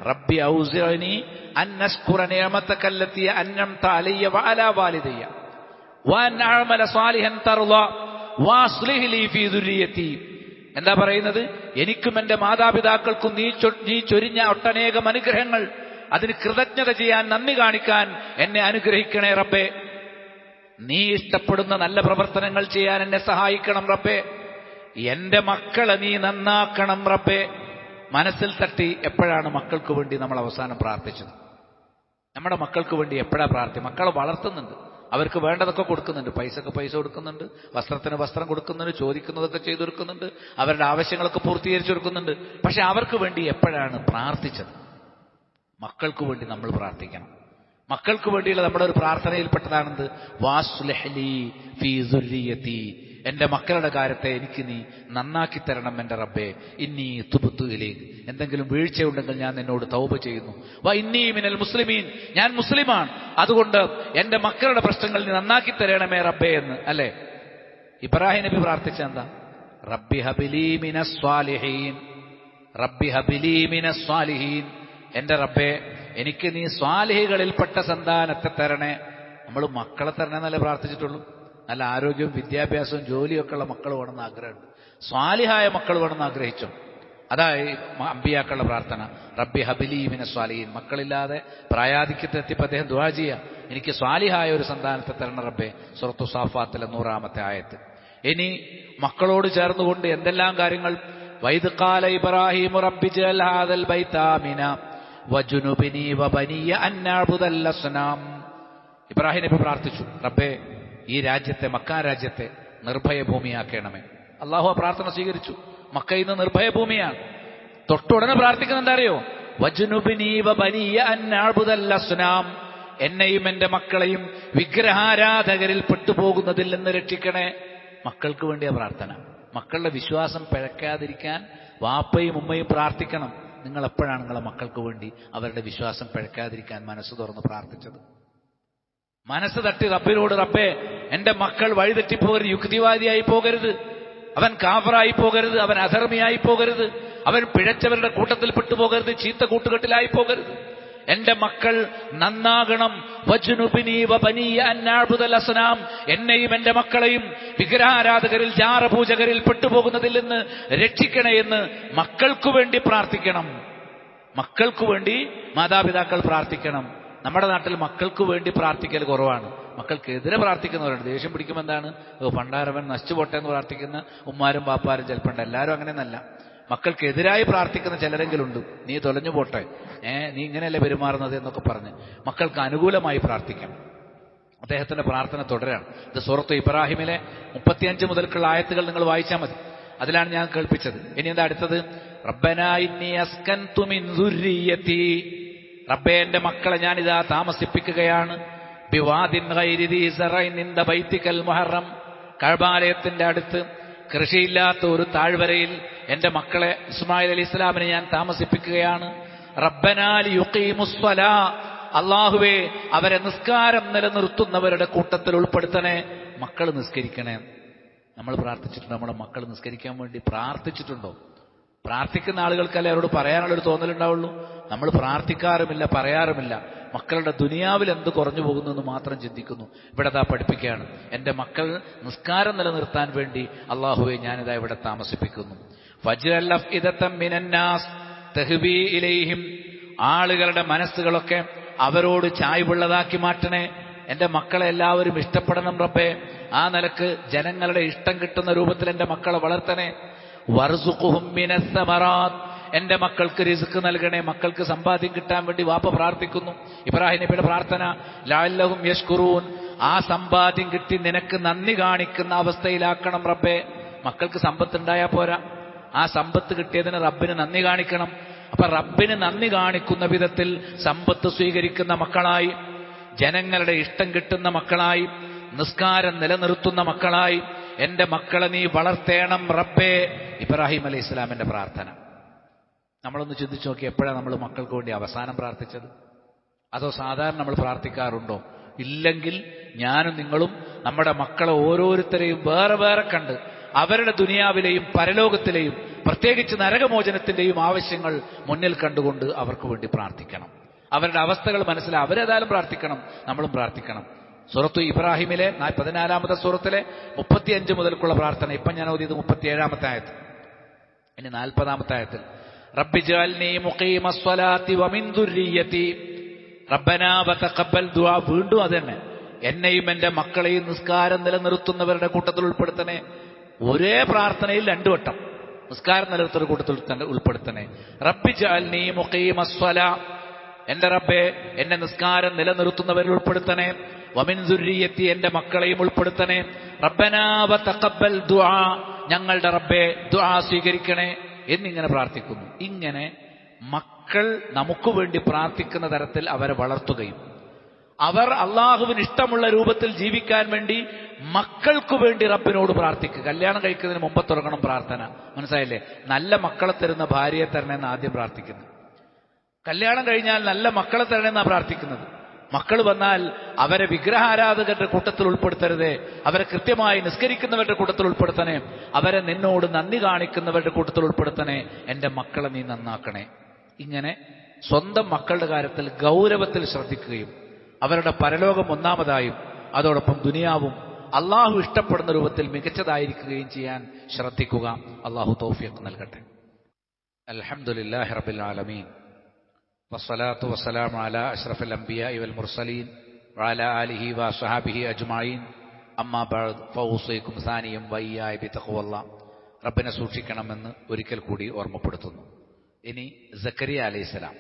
റബ്ബി ഔസിനി അൻ അശ്കുറ നിഅമതക അല്ലതി അൻഅംത അലയ്യ വഅലാ വാലിദയ്യ വഅൻ അഅമല സ്വാലിഹൻ തർളാ വഅസ്ലിഹ് ലീ ഫീ ദുർരിയതി. എന്താ പറയുന്നത്? എനിക്കും എന്റെ മാതാപിതാക്കൾക്കും നീ ചൊരിഞ്ഞ ഒട്ടനേകം അനുഗ്രഹങ്ങൾ, അതിന് കൃതജ്ഞത ചെയ്യാൻ, നന്ദി കാണിക്കാൻ എന്നെ അനുഗ്രഹിക്കണേ റബ്ബേ. നീ ഇഷ്ടപ്പെടുന്ന നല്ല പ്രവർത്തനങ്ങൾ ചെയ്യാൻ എന്നെ സഹായിക്കണം റബ്ബേ. എന്റെ മക്കളെ നീ നന്നാക്കണം റബ്ബേ. മനസ്സിൽ തട്ടി എപ്പോഴാണ് മക്കൾക്ക് വേണ്ടി നമ്മൾ അവസാനം പ്രാർത്ഥിച്ചത്? നമ്മുടെ മക്കൾക്ക് വേണ്ടി എപ്പോഴാണ് പ്രാർത്ഥിച്ചത്? മക്കളെ വളർത്തുന്നുണ്ട്, അവർക്ക് വേണ്ടതൊക്കെ കൊടുക്കുന്നുണ്ട്, പൈസക്ക് പൈസ കൊടുക്കുന്നുണ്ട്, വസ്ത്രത്തിന് വസ്ത്രം കൊടുക്കുന്നുണ്ട്, ചോദിക്കുന്നതൊക്കെ ചെയ്തു കൊടുക്കുന്നുണ്ട്, അവരുടെ ആവശ്യങ്ങളൊക്കെ പൂർത്തീകരിച്ചു കൊടുക്കുന്നുണ്ട്. പക്ഷെ അവർക്ക് വേണ്ടി എപ്പോഴാണ് പ്രാർത്ഥിച്ചത്? മക്കൾക്ക് വേണ്ടി നമ്മൾ പ്രാർത്ഥിക്കണം. മക്കൾക്ക് വേണ്ടിയുള്ള നമ്മുടെ ഒരു പ്രാർത്ഥനയിൽപ്പെട്ടതാണെന്ത്? വഅസ്ലിഹ് ലീ ഫീ ദുർരിയതി, എന്റെ മക്കളുടെ കാര്യത്തെ എനിക്ക് നീ നന്നാക്കി തരണം എന്റെ റബ്ബേ. ഇന്നി തുബ്തു ഇലൈക്, എന്തെങ്കിലും വീഴ്ചയുണ്ടെങ്കിൽ ഞാൻ നിന്നോട് തൗബ ചെയ്യുന്നു. ഇന്നി മിനൽ മുസ്ലിമീൻ, ഞാൻ മുസ്ലിമാണ്, അതുകൊണ്ട് എന്റെ മക്കളുടെ പ്രശ്നങ്ങൾ നീ നന്നാക്കി തരണമേ റബ്ബേ എന്ന്. അല്ലേ? ഇബ്രാഹിം നബി പ്രാർത്ഥിച്ച എന്താ? റബ്ബി ഹബിലി മിനസ് സ്വാലിഹീൻ, റബ്ബി ഹബിലി മിനസ് സ്വാലിഹീൻ, എന്റെ റബ്ബേ എനിക്ക് നീ സ്വാലിഹികളിൽപ്പെട്ട സന്താനത്തെ തരണേ. നമ്മൾ മക്കളെ തരണേന്നല്ലേ പ്രാർത്ഥിച്ചിട്ടുള്ളൂ. നല്ല ആരോഗ്യവും വിദ്യാഭ്യാസവും ജോലിയൊക്കെ ഉള്ള മക്കൾ വേണമെന്ന് ആഗ്രഹമുണ്ട്. സ്വാലിഹായ മക്കൾ വേണമെന്ന് ആഗ്രഹിച്ചോ? അതായത് അമ്പിയാക്കളുടെ പ്രാർത്ഥന, റബ്ബി ഹബിലി മിനസ് സ്വാലിഹീൻ. മക്കളില്ലാതെ പ്രായാധിക്യത്തെത്തിയപ്പോൾ അദ്ദേഹം ദുആ ചെയ്യുക, എനിക്ക് സ്വാലിഹായ ഒരു സന്താനത്തെ തരണം റബ്ബേ. സൂറത്തു സാഫാത്തിലെ 100-ാമത്തെ ആയത്ത്. ഇനി മക്കളോട് ചേർന്നുകൊണ്ട് എന്തെല്ലാം കാര്യങ്ങൾ? വൈദ് ഖാല ഇബ്രാഹീമു റബ്ബി ജഅൽ ഹാദൽ ബൈത ആമിന വജുനുബിനി വബനിയ അൻ നഅ്ബുദൽ അസ്നാം. ഇബ്രാഹിം നബി പ്രാർത്ഥിച്ചു, റബ്ബേ ഈ രാജ്യത്തെ, മക്ക രാജ്യത്തെ നിർഭയഭൂമിയാക്കണമേ. അള്ളാഹു ആ പ്രാർത്ഥന സ്വീകരിച്ചു. മക്ക ഇന്ന് നിർഭയഭൂമിയാണ്. തൊട്ടുടനെ പ്രാർത്ഥിക്കുന്ന എന്താ അറിയോ? വജ്നുബ്നീ വബനിയ അൻ നഅ്ബുദൽ അസ്നാം, എന്നെയും എന്റെ മക്കളെയും വിഗ്രഹാരാധകരിൽ പെട്ടുപോകുന്നതിൽ നിന്ന് രക്ഷിക്കണേ. മക്കൾക്ക് വേണ്ടിയ പ്രാർത്ഥന. മക്കളുടെ വിശ്വാസം പിഴക്കാതിരിക്കാൻ വാപ്പയും ഉമ്മയും പ്രാർത്ഥിക്കണം. നിങ്ങൾ എപ്പോഴാണ് നിങ്ങളെ മക്കൾക്ക് വേണ്ടി അവരുടെ വിശ്വാസം പിഴക്കാതിരിക്കാൻ മനസ്സ് തുറന്ന് പ്രാർത്ഥിച്ചത്? മനസ്സ് തട്ടി റബ്ബിനോട്, റബ്ബേ എന്റെ മക്കൾ വഴിതെറ്റിപ്പോകരുത്, യുക്തിവാദിയായി പോകരുത്, അവൻ കാഫറായി പോകരുത്, അവൻ അധർമ്മിയായി പോകരുത്, അവൻ പിഴച്ചവരുടെ കൂട്ടത്തിൽ പെട്ടുപോകരുത്, ചീത്ത കൂട്ടുകെട്ടിലായി പോകരുത്, എന്റെ മക്കൾ നന്നാകണം. വജ്നുബ്നീ വബനിയ അൻ നഅ്ബുദൽ അസ്നാം, എന്നെയും എന്റെ മക്കളെയും വിഗ്രഹാരാധകരിൽ, ജാറപൂജകരിൽ പെട്ടുപോകുന്നതിൽ നിന്ന് രക്ഷിക്കണേ എന്ന് മക്കൾക്കു വേണ്ടി പ്രാർത്ഥിക്കണം. മക്കൾക്കു വേണ്ടി മാതാപിതാക്കൾ പ്രാർത്ഥിക്കണം. നമ്മുടെ നാട്ടിൽ മക്കൾക്ക് വേണ്ടി പ്രാർത്ഥിക്കൽ കുറവാണ്. മക്കൾക്കെതിരെ പ്രാർത്ഥിക്കുന്നവരുണ്ട്. ദേഷ്യം പിടിക്കുമ്പോൾ എന്താണ്, പണ്ടാരവൻ നശിച്ചു പോട്ടെ എന്ന് പ്രാർത്ഥിക്കുന്ന ഉമ്മാരും പാപ്പാരും ചിലപ്പോൾ. എല്ലാവരും അങ്ങനെയൊന്നല്ല. മക്കൾക്കെതിരായി പ്രാർത്ഥിക്കുന്ന ചിലരെങ്കിലുണ്ട്. നീ തൊലഞ്ഞു പോട്ടെ, നീ ഇങ്ങനെയല്ലേ പെരുമാറുന്നത് എന്നൊക്കെ പറഞ്ഞ് മക്കൾക്ക് അനുകൂലമായി പ്രാർത്ഥിക്കാം. അദ്ദേഹത്തിന്റെ പ്രാർത്ഥന തുടരാണ്. ഇത് സൂറത്ത് ഇബ്രാഹിമിലെ 35 മുതൽക്കുള്ള ആയത്തുകൾ നിങ്ങൾ വായിച്ചാൽ മതി. അതിലാണ് ഞാൻ കേൾപ്പിച്ചത്. ഇനി എന്താ അടുത്തത്? റബ്ബനാ ഇന്നി അസ്കൻതു മിൻ ദുർരിയതി, റബ്ബേ എന്റെ മക്കളെ ഞാനിതാ താമസിപ്പിക്കുകയാണ്. ബിവാദിൻ ഗൈരി ദീ സറഇൻ ഇൻദ ബൈതികൽ മുഹറം, കഅബാലയത്തിന്റെ അടുത്ത് കൃഷിയില്ലാത്ത ഒരു താഴ്വരയിൽ എന്റെ മക്കളെ ഇസ്മായിൽ അലി ഇസ്ലാമിനെ ഞാൻ താമസിപ്പിക്കുകയാണ്. റബ്ബനാ ലിയുഖീമുസ്സലാ, അല്ലാഹുവേ അവരെ നിസ്കാരം നിലനിർത്തുന്നവരുടെ കൂട്ടത്തിൽ ഉൾപ്പെടുത്തണേ. മക്കൾ നിസ്കരിക്കണേ. നമ്മൾ പ്രാർത്ഥിച്ചിട്ടുണ്ടോ? നമ്മുടെ മക്കൾ നിസ്കരിക്കാൻ വേണ്ടി പ്രാർത്ഥിച്ചിട്ടുണ്ടോ? പ്രാർത്ഥിക്കുന്ന ആളുകൾക്കല്ലേ അവരോട് പറയാനുള്ളൊരു തോന്നലുണ്ടാവുള്ളൂ. നമ്മൾ പ്രാർത്ഥിക്കാറുമില്ല, പറയാറുമില്ല. മക്കളുടെ ദുനിയാവിൽ എന്ത് കുറഞ്ഞു പോകുന്നു എന്ന് മാത്രം ചിന്തിക്കുന്നു. ഇവിടെ ദാ പഠിപ്പിക്കുകയാണ്, എന്റെ മക്കൾ നിസ്കാരം നിലനിർത്താൻ വേണ്ടി അല്ലാഹുവേ ഞാനിതാ ഇവിടെ താമസിപ്പിക്കുന്നു. ഫജ്അൽ അഫ്ഇദതം മിനന്നാസ് തഹ്വീ ഇലൈഹിം, ആളുകളുടെ മനസ്സുകളൊക്കെ അവരോട് ചായ്വുള്ളതാക്കി മാറ്റണേ. എന്റെ മക്കളെ എല്ലാവരും ഇഷ്ടപ്പെടണം റബ്ബേ. ആ നിലക്ക് ജനങ്ങളുടെ ഇഷ്ടം കിട്ടുന്ന രൂപത്തിൽ എന്റെ മക്കളെ വളർത്തണേ. വർസുഖുഹും മിനസ് സമറാത്ത്, എന്റെ മക്കൾക്ക് റിസ്ക് നൽകണേ. മക്കൾക്ക് സമ്പാദ്യം കിട്ടാൻ വേണ്ടി വാപ്പ പ്രാർത്ഥിക്കുന്നു. ഇബ്രാഹിം നബിയുടെ പ്രാർത്ഥന ലഅല്ലഹും യശ്കുറൂൻ, ആ സമ്പാദ്യം കിട്ടി നിനക്ക് നന്ദി കാണിക്കുന്ന അവസ്ഥയിലാക്കണം റബ്ബേ. മക്കൾക്ക് സമ്പത്ത് ഉണ്ടായാൽ പോരാ, ആ സമ്പത്ത് കിട്ടിയതിന് റബ്ബിന് നന്ദി കാണിക്കണം. അപ്പൊ റബ്ബിന് നന്ദി കാണിക്കുന്ന വിധത്തിൽ സമ്പത്ത് സ്വീകരിക്കുന്ന മക്കളായി, ജനങ്ങളുടെ ഇഷ്ടം കിട്ടുന്ന മക്കളായി, നിസ്കാരം നിലനിർത്തുന്ന മക്കളായി എന്റെ മക്കളെ നീ വളർത്തേണം റബ്ബേ. ഇബ്രാഹിം അലൈഹി ഇസ്ലാമിന്റെ പ്രാർത്ഥന. നമ്മളൊന്ന് ചിന്തിച്ചു നോക്കി, എപ്പോഴാണ് നമ്മൾ മക്കൾക്ക് വേണ്ടി അവസാനം പ്രാർത്ഥിച്ചത്? അതോ സാധാരണ നമ്മൾ പ്രാർത്ഥിക്കാറുണ്ടോ? ഇല്ലെങ്കിൽ ഞാനും നിങ്ങളും നമ്മുടെ മക്കളെ ഓരോരുത്തരെയും വേറെ വേറെ കണ്ട് അവരുടെ ദുനിയാവിലെയും പരലോകത്തിലെയും പ്രത്യേകിച്ച് നരകമോചനത്തിന്റെയും ആവശ്യങ്ങൾ മുന്നിൽ കണ്ടുകൊണ്ട് അവർക്ക് വേണ്ടി പ്രാർത്ഥിക്കണം. അവരുടെ അവസ്ഥകൾ മനസ്സിലായി അവരേതായാലും പ്രാർത്ഥിക്കണം, നമ്മളും പ്രാർത്ഥിക്കണം. സൂറത്തു ഇബ്രാഹിമിലെ 14-ാമത്തെ സൂറത്തിലെ 35 മുതൽക്കുള്ള പ്രാർത്ഥന. ഇപ്പം ഞാൻ ഓതിയത് 37-ാമത്തെ ആയത്ത്. ഇനി 40-ാമത്തെ ആയത്തിൽ റബ്ബി ജഅൽനി മുഖീമസ്സലാത്തി വമിൻ ദുർരിയതി റബ്ബനാ വതഖബ്ബൽ ദുആ. വീണ്ടും അതന്നെ, എന്നെയും എന്റെ മക്കളെയും നിസ്കാരം നിലനിർത്തുന്നവരുടെ കൂട്ടത്തിൽ ഉൾപ്പെടുത്തണേ. ഒരേ പ്രാർത്ഥനയിൽ 2 വട്ടം നിസ്കാരം നിലനിർത്തുന്ന കൂട്ടത്തിൽ ഉൾപ്പെടുത്തണേ. റബ്ബി ജഅൽനി മുഖീമസ്സലാ, എന്റെ റബ്ബേ എന്നെ നിസ്കാരം നിലനിർത്തുന്നവരിൽ ഉൾപ്പെടുത്തണേ. വമിൻ ദുർരിയത്തി, എന്റെ മക്കളെയും ഉൾപ്പെടുത്തണേ. റബ്ബനാ വതഖബ്ബൽ ദുആ, ഞങ്ങളുടെ റബ്ബേ ദുആ സ്വീകരിക്കണേ എന്നിങ്ങനെ പ്രാർത്ഥിക്കുന്നു. ഇങ്ങനെ മക്കൾ നമുക്ക് വേണ്ടി പ്രാർത്ഥിക്കുന്ന തരത്തിൽ അവരെ വളർത്തുകയും അവർ അള്ളാഹുവിന് ഇഷ്ടമുള്ള രൂപത്തിൽ ജീവിക്കാൻ വേണ്ടി മക്കൾക്കു വേണ്ടി റബ്ബിനോട് പ്രാർത്ഥിക്കുക. കല്യാണം കഴിക്കുന്നതിന് മുമ്പ് തുടങ്ങണം പ്രാർത്ഥന. മനസ്സിലായില്ലേ? നല്ല മക്കളെ തരുന്ന ഭാര്യയെ തരണമെന്ന് ആദ്യം പ്രാർത്ഥിക്കുന്നത്. കല്യാണം കഴിഞ്ഞാൽ നല്ല മക്കളെ തരണമെന്നാണ് പ്രാർത്ഥിക്കുന്നത്. മക്കൾ വന്നാൽ അവരെ വിഗ്രഹാരാധകരുടെ കൂട്ടത്തിൽ ഉൾപ്പെടുത്തരുതേ, അവരെ കൃത്യമായി നിസ്കരിക്കുന്നവരുടെ കൂട്ടത്തിൽ ഉൾപ്പെടുത്തണേ, അവരെ നിന്നോട് നന്ദി കാണിക്കുന്നവരുടെ കൂട്ടത്തിൽ ഉൾപ്പെടുത്തണേ. എന്റെ മക്കളെ നീ നന്നാക്കണേ. ഇങ്ങനെ സ്വന്തം മക്കളുടെ കാര്യത്തിൽ ഗൗരവത്തിൽ ശ്രദ്ധിക്കുകയും അവരുടെ പരലോകം ഒന്നാമതായും അതോടൊപ്പം ദുനിയാവും അള്ളാഹു ഇഷ്ടപ്പെടുന്ന രൂപത്തിൽ മികച്ചതായിരിക്കുകയും ചെയ്യാൻ ശ്രദ്ധിക്കുക. അള്ളാഹു തൗഫീഖ് നൽകട്ടെ. അൽഹംദുലില്ലാഹി റബ്ബിൽ ആലമീൻ വസ്സലാത്തു വസ്സലാമു അലാ അഷ്റഫിൽ അംബിയാഇ വൽ മുർസലീൻ വഅലാ ആലിഹി വസഹബിഹി അജ്മഈൻ. അമ്മാ ബഅദ് ഫൗസൈകും സാനിയം വയ്യായ ബിതഖ്വല്ലാഹ്. റബ്ബിനെ സൂക്ഷിക്കണമെന്ന് ഒരിക്കൽ കൂടി ഓർമ്മപ്പെടുത്തുന്നു. ഇനി സക്കരിയ അലൈഹിസ്സലാം,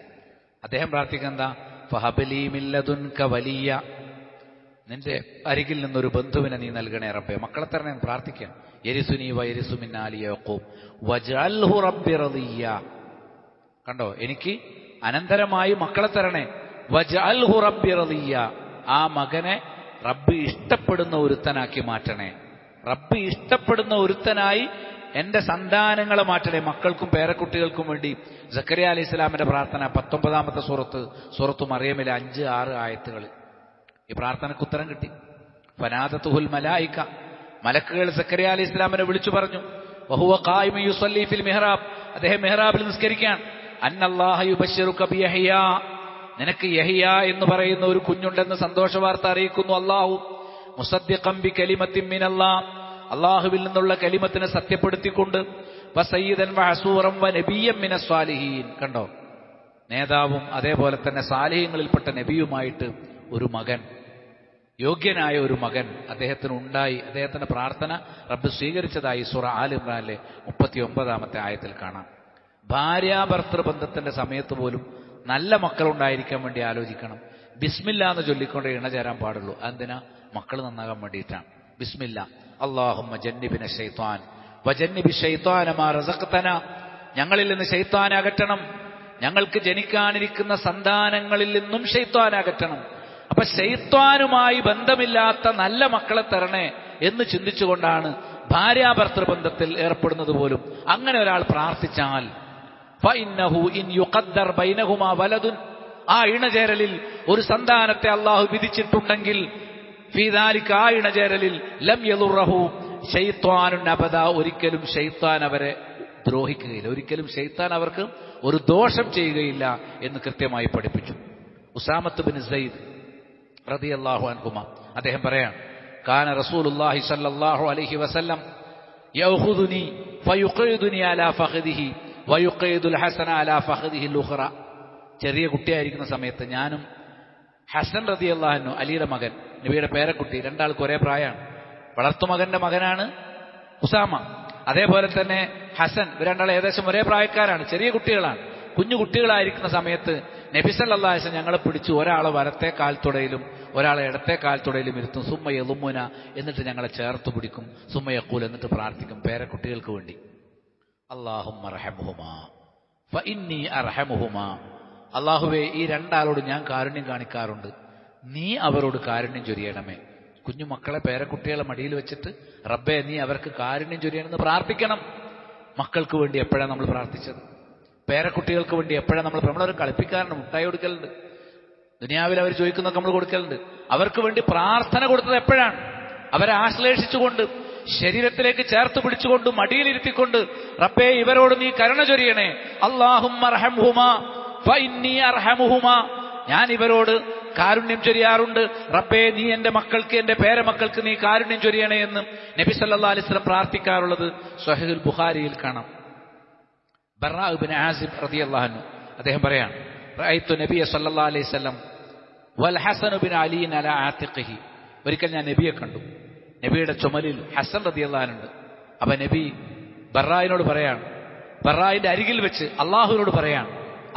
അദ്ദേഹം പ്രാർത്ഥിക്കുന്ന ഫഹബലി മിൻ ലദുൻക വലിയ, നിന്റെ അരികിൽ നിന്നൊരു ബന്ധുവിനെ നീ നൽകണേ റബ്ബേ. മക്കളെ തരണേ പ്രാർത്ഥിക്കാം. യരിസുനി വയരിസു മിൻ ആലി യഅഖൂബ് വജഅൽഹു റബ്ബി റളിയ. കണ്ടോ, എനിക്ക് അനന്തരമായി മക്കളെ തരണേ. വജഅൽഹു റബ്ബി റളിയ, ആ മകനെ റബ്ബ് ഇഷ്ടപ്പെടുന്ന ഒരുത്തനാക്കി മാറ്റണേ. റബ്ബ് ഇഷ്ടപ്പെടുന്ന ഒരുത്തനായി എന്റെ സന്താനങ്ങളെ മാറ്റണേ. മക്കൾക്കും പേരക്കുട്ടികൾക്കും വേണ്ടി സക്കരിയ അലൈഹി ഇസ്ലാമിന്റെ പ്രാർത്ഥന 19-ാമത്തെ സൂറത്തു മറിയമിലെ 5-6 ആയത്തുകളിൽ ഈ പ്രാർത്ഥനയ്ക്ക് ഉത്തരം കിട്ടി. ഫനാദത്തുഹുൽ മലായിക, മലക്കുകൾ സക്കരിയ അലൈഹി ഇസ്ലാമിനെ വിളിച്ചു പറഞ്ഞു. വഹുവ ഖായിമുൻ യുസല്ലി ഫിൽ മിഹ്റാബ്, അദ്ദേഹം മിഹ്റാബിൽ നിസ്കരിക്കാൻ. അന്നല്ലാഹ യുബശ്ശിറുക ബിയഹ്യ, നിനക്ക് യഹ്യ എന്ന് പറയുന്ന ഒരു കുഞ്ഞുണ്ടെന്ന് സന്തോഷ വാർത്ത അറിയിക്കുന്നു അല്ലാഹു. മുസദ്ദിഖൻ ബികലിമത്തിൻ മിനല്ലാഹ്, അല്ലാഹുവിൽ നിന്നുള്ള കലിമത്തിനെ സത്യപ്പെടുത്തിക്കൊണ്ട്. വസയ്യിദൻ വഹസൂറൻ വനബിയ്യൻ മിനസ് സ്വാലിഹീൻ, കണ്ടോ, നേതാവും അതേപോലെ തന്നെ സാലിഹ്യങ്ങളിൽപ്പെട്ട നബിയുമായിട്ട് ഒരു മകൻ, യോഗ്യനായ ഒരു മകൻ അദ്ദേഹത്തിന് ഉണ്ടായി. അദ്ദേഹത്തിന്റെ പ്രാർത്ഥന റബ്ബ് സ്വീകരിച്ചതായി സൂറ ആൽ ഇംറാനിലെ 39-ാമത്തെ ആയത്തിൽ കാണാം. ഭാര്യാഭർത്തൃബന്ധത്തിന്റെ സമയത്ത് പോലും നല്ല മക്കളുണ്ടായിരിക്കാൻ വേണ്ടി ആലോചിക്കണം. ബിസ്മില്ല എന്ന് ചൊല്ലിക്കൊണ്ട് ഇണചേരാൻ പാടുള്ളൂ. അതെന്തിനാ? മക്കൾ നന്നാകാൻ വേണ്ടിയിട്ടാണ്. ബിസ്മില്ല. അല്ലാഹുമ്മ ജന്നിബിന ശൈത്വാൻ വജന്നിബി ശൈത്വാന മാ റസഖ്തന, ഞങ്ങളിൽ നിന്ന് ശൈത്വാനെ അകറ്റണം, ഞങ്ങൾക്ക് ജനിക്കാനിരിക്കുന്ന സന്താനങ്ങളിൽ നിന്നും ശൈത്വാനെ അകറ്റണം. അപ്പൊ ശൈത്വാനുമായി ബന്ധമില്ലാത്ത നല്ല മക്കളെ തരണേ എന്ന് ചിന്തിച്ചുകൊണ്ടാണ് ഭാര്യാഭർത്തൃബന്ധത്തിൽ ഏർപ്പെടുന്നത് പോലും. അങ്ങനെ ഒരാൾ പ്രാർത്ഥിച്ചാൽ ഫഇന്നഹു ഇൻ യുഖദ്ദർ ബൈനഹുമാ വലദുൻ, ആ ഇണചേരലിൽ ഒരു സന്താനത്തെ അല്ലാഹു വിധിച്ചിട്ടുണ്ടെങ്കിൽ ഫീ ദാലിക, ആ ഇണചേരലിൽ ലം യളുറഹു ശൈത്വാനുൻ അബദ, ഒരിക്കലും ശൈത്താൻ അവരെ ദ്രോഹിക്കുകയില്ല, ഒരിക്കലും ശൈത്താൻ അവർക്ക് ഒരു ദോഷം ചെയ്യുകയില്ല എന്ന് കൃത്യമായി പഠിപ്പിച്ചു. ഉസാമത്ത് ബിൻ സയ്യിദ് റളിയല്ലാഹു അൻഹുമ അദ്ദേഹം പറയാണ്, കാന റസൂലുള്ളാഹി സ്വല്ലല്ലാഹു അലൈഹി വസല്ലം യഖുദുനി ഫയുഖീദുനി അലാ ഫഖദിഹി വയുഖീദുൽ ഹസന അലാ ഫഖദിഹിൽ ഉഖറ. ചെറിയ കുട്ടിയായിരിക്കുന്ന സമയത്ത് ഞാനും ഹസൻ റളിയല്ലാഹു അൻഹു, അലിയുടെ മകൻ, നബിയുടെ പേരക്കുട്ടി, രണ്ടാൾക്ക് ഒരേ പ്രായമാണ്. വളർത്തുമകന്റെ മകനാണ് ഉസാമ. അതേപോലെ തന്നെ ഹസൻ, ഇവർ രണ്ടാളും ഏകദേശം ഒരേ പ്രായക്കാരാണ്, ചെറിയ കുട്ടികളാണ്. കുഞ്ഞു കുട്ടികളായിരിക്കുന്ന സമയത്ത് നബി സല്ലല്ലാഹു അലൈഹി വസല്ലം ഞങ്ങളെ പിടിച്ചു ഒരാളെ വലത്തെ കാൽത്തുടയിലും ഒരാളെ ഇടത്തെ കാൽത്തുടയിലും ഇരുത്തും. സുമ്മ യളുമുന, എന്നിട്ട് ഞങ്ങളെ ചേർത്ത് പിടിക്കും. സുമ്മ യഖൂൽ, എന്നിട്ട് പ്രാർത്ഥിക്കും പേരക്കുട്ടികൾക്ക് വേണ്ടി. അല്ലാഹുമ്മ അർഹംഹുമാ ഫഇന്നി അർഹമുഹുമാ, അല്ലാഹുവേ ഈ രണ്ടാളോട് ഞാൻ കാരുണ്യം കാണിക്കാറുണ്ട്, നീ അവരോട് കാരുണ്യം ചൊരിയണമേ. കുഞ്ഞു മക്കളെ പേരക്കുട്ടികളെ മടിയിൽ വെച്ചിട്ട് റബ്ബേ നീ അവർക്ക് കാരുണ്യം ചൊരിയണമെന്ന് പ്രാർത്ഥിക്കണം. മക്കൾക്ക് വേണ്ടി എപ്പോഴാണ് നമ്മൾ പ്രാർത്ഥിച്ചത്? പേരക്കുട്ടികൾക്ക് വേണ്ടി എപ്പോഴാണ് നമ്മളൊരു കളിപ്പിക്കാറുണ്ട്, മുട്ടായി കൊടുക്കലുണ്ട്, ദുനിയാവിൽ അവർ ചോദിക്കുന്നതൊക്കെ നമ്മൾ കൊടുക്കലുണ്ട്. അവർക്ക് വേണ്ടി പ്രാർത്ഥന കൊടുത്തത് എപ്പോഴാണ്? അവരെ ആശ്ലേഷിച്ചുകൊണ്ട്, ശരീരത്തിലേക്ക് ചേർത്ത് പിടിച്ചുകൊണ്ട്, മടിയിലിരുത്തിക്കൊണ്ട് റബ്ബേ ഇവരോട് നീ കരുണ ചൊരിയണേ. അല്ലാഹുമ്മ അർഹംഹുമാ ഫഇന്നി അർഹമുഹുമാ, ഞാൻ ഇവരോട് കാരുണ്യം ചൊരിയാറുണ്ട്, റബ്ബേ നീ എന്റെ മക്കൾക്ക്, എന്റെ പേരമക്കൾക്ക് നീ കാരുണ്യം ചൊരിയണേ എന്ന് നബി സല്ലല്ലാഹു അലൈഹി വസല്ലം പ്രാർത്ഥിക്കാറുള്ളത് സ്വഹീഹുൽ ബുഖാരിയിൽ കാണാം. ബറാ ഇബ്നു ആസിബ് റളിയല്ലാഹു അൻഹു അദ്ദേഹം പറയാണ്, റഅയ്തു നബിയ സല്ലല്ലാഹു അലൈഹി വസല്ലം വൽ ഹസൻ ബിൻ അലി അലാ ആതിഖിഹി, ഒരിക്കൽ ഞാൻ നബിയെ കണ്ടു, നബിയുടെ ചുമലിൽ ഹസൻ റളിയല്ലാഹു അൻഹു ഉണ്ട്. അപ്പൊ നബി ബറായിനോട് പറയാണ്, ബറായിന്റെ അരികിൽ വെച്ച് അള്ളാഹുവിനോട് പറയാണ്,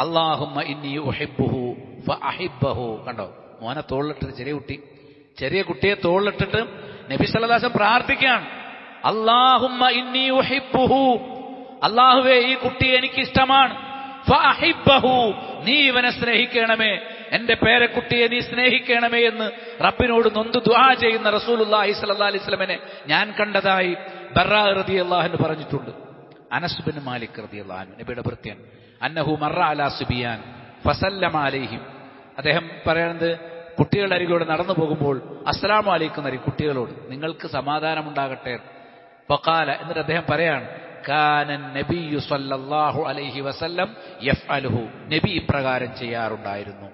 അല്ലാഹുമ്മ ഇന്നി ഉഹിബ്ബുഹു ഫഅഹിബ്ബഹു. കണ്ടോ, മോനെ തോളിലിട്ടിട്ട്, ചെറിയ കുട്ടിയെ തോളിലിട്ടിട്ട് നബി സല്ലല്ലാഹു അലൈഹി വസല്ലം പ്രാർത്ഥിക്കുകയാണ്, അല്ലാഹുമ്മ ഇന്നി ഉഹിബ്ബുഹു, അല്ലാഹുവേ ഈ കുട്ടിയെ എനിക്ക് ഇഷ്ടമാണ്, ഫഅഹിബ്ബഹു, നീ ഇവനെ സ്നേഹിക്കണമേ, എന്റെ പേരക്കുട്ടിയെ നീ സ്നേഹിക്കണമേ എന്ന് റബ്ബിനോട് നൊന്ത് ദുആ ചെയ്യുന്ന റസൂലുള്ളാഹി സ്വല്ലല്ലാഹു അലൈഹി വസല്ലമയെ ഞാൻ കണ്ടതായി ബറാ റളിയല്ലാഹു അൻഹു പറഞ്ഞിട്ടുണ്ട്. അനസ് ബിൻ മാലിക് റളിയല്ലാഹു അൻഹു, നബിയുടെ ഭൃത്യൻ, അന്നഹു മറ അലാ സുബിയാൻ ഫസല്ലമ അലൈഹിം, അദ്ദേഹം പറയുന്നത് കുട്ടികളുടെ അരികിലൂടെ നടന്നു പോകുമ്പോൾ അസ്സലാമു അലൈക്കും എന്നറിയും കുട്ടികളോട്, നിങ്ങൾക്ക് സമാധാനമുണ്ടാകട്ടെ. ഫഖാല, എന്നിട്ട് അദ്ദേഹം പറയാണ്, കാന നബിയ്യു സ്വല്ലല്ലാഹു അലൈഹി വസല്ലം യഫ്അലുഹു, നബി ഇപ്രകാരം ചെയ്യാറുണ്ടായിരുന്നു.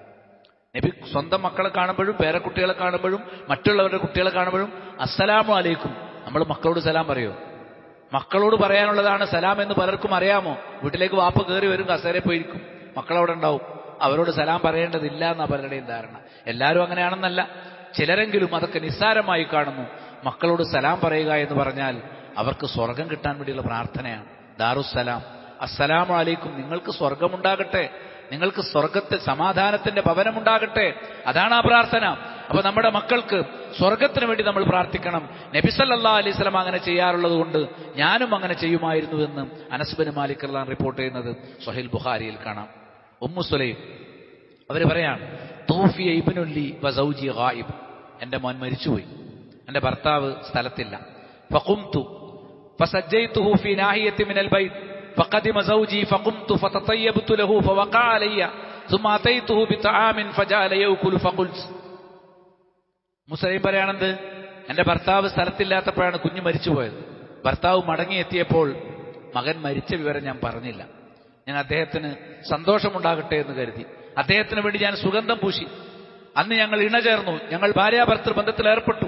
നബി സ്വന്തം മക്കളെ കാണുമ്പോഴും പേരക്കുട്ടികളെ കാണുമ്പോഴും മറ്റുള്ളവരുടെ കുട്ടികളെ കാണുമ്പോഴും അസ്സലാമു അലൈക്കും. നമ്മൾ മക്കളോട് സലാം പറയോ? മക്കളോട് പറയാനുള്ളതാണ് സലാം എന്ന് പലർക്കും അറിയാമോ? വീട്ടിലേക്ക് വാപ്പ കയറി വരും, കസേരയിൽ പോയിരിക്കും, മക്കളവിടെ ഉണ്ടാവും, അവരോട് സലാം പറയേണ്ടതില്ല എന്നാ പലരുടെയും ധാരണ. എല്ലാവരും അങ്ങനെയാണെന്നല്ല, ചിലരെങ്കിലും അതൊക്കെ നിസ്സാരമായി കാണുന്നു. മക്കളോട് സലാം പറയുക എന്ന് പറഞ്ഞാൽ അവർക്ക് സ്വർഗം കിട്ടാൻ വേണ്ടിയുള്ള പ്രാർത്ഥനയാണ്. ദാറുസ്സലാം, അസ്സലാമു അലൈക്കും, നിങ്ങൾക്ക് സ്വർഗമുണ്ടാകട്ടെ, നിങ്ങൾക്ക് സ്വർഗത്തിൽ സമാധാനത്തിന്റെ ഭവനമുണ്ടാകട്ടെ, അതാണ് ആ പ്രാർത്ഥന. അപ്പൊ നമ്മുടെ മക്കൾക്ക് സ്വർഗത്തിന് വേണ്ടി നമ്മൾ പ്രാർത്ഥിക്കണം. നബി സല്ലല്ലാഹു അലൈഹി വസല്ലം അങ്ങനെ ചെയ്യാറുള്ളത് കൊണ്ട് ഞാനും അങ്ങനെ ചെയ്യുമായിരുന്നു എന്ന് അനസ് ബിൻ മാലിക് റളിയല്ലാഹു അൻഹു റിപ്പോർട്ട് ചെയ്യുന്നത് സ്വഹീഹ് ബുഖാരിയിൽ കാണാം. ഉമ്മു സുലൈം അവർ പറയാണ്, തൂഫിയ ഇബ്നുല്ലി വസൗജി ഗായിബ്, എന്റെ മോൻ മരിച്ചുപോയി, എന്റെ ഭർത്താവ് സ്ഥലത്തില്ല. ഫഖുംതു ഫസജ്ജയ്തുഹു ഫീ നാഹിയത്തി മിനൽ ബൈത്ത് ഫഖദിമ സൗജി ഫഖുംതു ഫതതയ്യബ്തു ലഹു ഫവഖഅ അലയ്യ ثم أتيته بطعام فجعل يأكل فقلت. മുസ്ലിം പറയാണെന്ത്, എന്റെ ഭർത്താവ് സ്ഥലത്തില്ലാത്തപ്പോഴാണ് കുഞ്ഞ് മരിച്ചുപോയത്. ഭർത്താവ് മടങ്ങിയെത്തിയപ്പോൾ മകൻ മരിച്ച വിവരം ഞാൻ പറഞ്ഞില്ല. ഞാൻ അദ്ദേഹത്തിന് സന്തോഷമുണ്ടാകട്ടെ എന്ന് കരുതി അദ്ദേഹത്തിന് വേണ്ടി ഞാൻ സുഗന്ധം പൂശി. അന്ന് ഞങ്ങൾ ഇണചേർന്നു, ഞങ്ങൾ ഭാര്യാഭർത്തൃ ബന്ധത്തിൽ ഏർപ്പെട്ടു.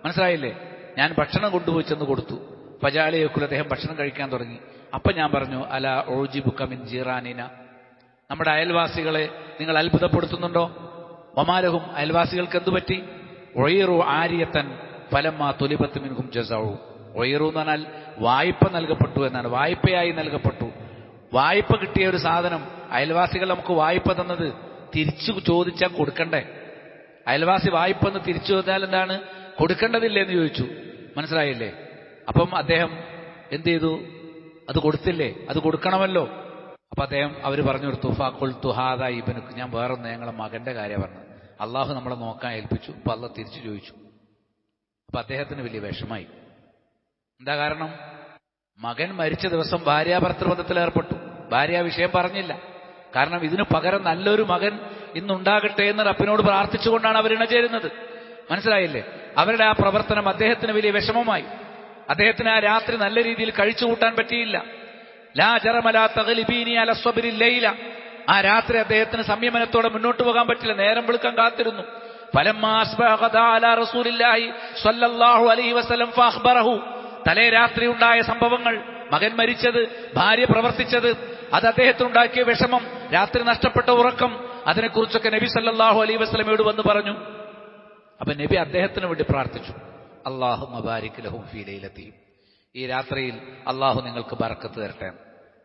മനസ്സിലായില്ലേ? ഞാൻ ഭക്ഷണം കൊണ്ടുപോയി ചെന്ന് കൊടുത്തു. ഫജാലയക്കുൽ, അദ്ദേഹം ഭക്ഷണം കഴിക്കാൻ തുടങ്ങി. അപ്പൊ ഞാൻ പറഞ്ഞു, അല ഓജിബുക മിൻ ജീറാനിന, നമ്മുടെ അയൽവാസികളെ നിങ്ങൾ അത്ഭുതപ്പെടുത്തുന്നുണ്ടോ? വമാലഹും, അയൽവാസികൾക്ക് എന്തു പറ്റി? ഒയറു ആര്യത്തൻ ഫലമ്മാ തുലിബത്ത് മിൻഹും ജസഉ. ഒയറു എന്ന് പറഞ്ഞാൽ വായ്പ നൽകപ്പെട്ടു എന്നാണ്, വായ്പയായി നൽകപ്പെട്ടു. വായ്പ കിട്ടിയ ഒരു സാധനം അയൽവാസികൾ നമുക്ക് വായ്പ തന്നത് തിരിച്ചു ചോദിച്ചാൽ കൊടുക്കണ്ടേ? അയൽവാസി വായ്പ എന്ന് തിരിച്ചു ചോദിച്ചാൽ എന്താണ്, കൊടുക്കേണ്ടതില്ലേ എന്ന് ചോദിച്ചു. മനസ്സിലായില്ലേ? അപ്പം അദ്ദേഹം എന്ത് ചെയ്തു? അത് കൊടുത്തില്ലേ? അത് കൊടുക്കണമല്ലോ. അപ്പൊ അദ്ദേഹം അവർ പറഞ്ഞു കൊടുത്തു, ഫഖുൽതു ഹാദാ ഇബ്നുക്ക്, ഞാൻ വേറൊന്ന് ഞങ്ങളെ മകന്റെ കാര്യം പറഞ്ഞത്. അള്ളാഹു നമ്മളെ നോക്കാൻ ഏൽപ്പിച്ചു, അപ്പൊ അള്ളാഹ് തിരിച്ചു ചോദിച്ചു. അപ്പൊ അദ്ദേഹത്തിന് വലിയ വിഷമായി. എന്താ കാരണം? മകൻ മരിച്ച ദിവസം ഭാര്യാഭർത്തൃബന്ധത്തിൽ ഏർപ്പെട്ടു, ഭാര്യ വിഷയം പറഞ്ഞില്ല. കാരണം ഇതിനു പകരം നല്ലൊരു മകൻ ഇന്നുണ്ടാകട്ടെ എന്ന് റബ്ബിനോട് പ്രാർത്ഥിച്ചുകൊണ്ടാണ് അവർ ഇണചേരുന്നത്. മനസ്സിലായില്ലേ? അവരുടെ ആ പ്രവർത്തനം അദ്ദേഹത്തിന് വലിയ വിഷമമായി. അദ്ദേഹത്തിന് ആ രാത്രി നല്ല രീതിയിൽ കഴിച്ചു കൂട്ടാൻ പറ്റിയില്ല. ലാ ജറമ ലാ തഗ്ലിബീനി അല സ്വബ്രി ലൈല, ആ രാത്രി അദ്ദേഹത്തിന് സംയമനത്തോടെ മുന്നോട്ട് പോകാൻ പറ്റില്ല. നേരം വെളുക്കാൻ കാത്തിരുന്നു. ഫലമ്മാ അസ്ബഹ ഖദാ അലാ റസൂലില്ലാഹി സ്വല്ലല്ലാഹു അലൈഹി വസല്ലം ഫഅഖ്ബറഹു, തലേ രാത്രി ഉണ്ടായ സംഭവങ്ങൾ, മകൻ മരിച്ചത്, ഭാര്യ പ്രവർത്തിച്ചത്, അത് അദ്ദേഹത്തിനുണ്ടാക്കിയ വിഷമം, രാത്രി നഷ്ടപ്പെട്ട ഉറക്കം, അതിനെക്കുറിച്ചൊക്കെ നബി സല്ലല്ലാഹു അലൈഹി വസല്ലമയോട് വന്ന് പറഞ്ഞു. അപ്പൊ നബി അദ്ദേഹത്തിന് വേണ്ടി പ്രാർത്ഥിച്ചു, അല്ലാഹുമ്മ ബാരിക് ലഹും ഫീ ലൈലതിഹിം, ഈ രാത്രിയിൽ അള്ളാഹു നിങ്ങൾക്ക് ബർക്കത്ത് തരട്ടെ.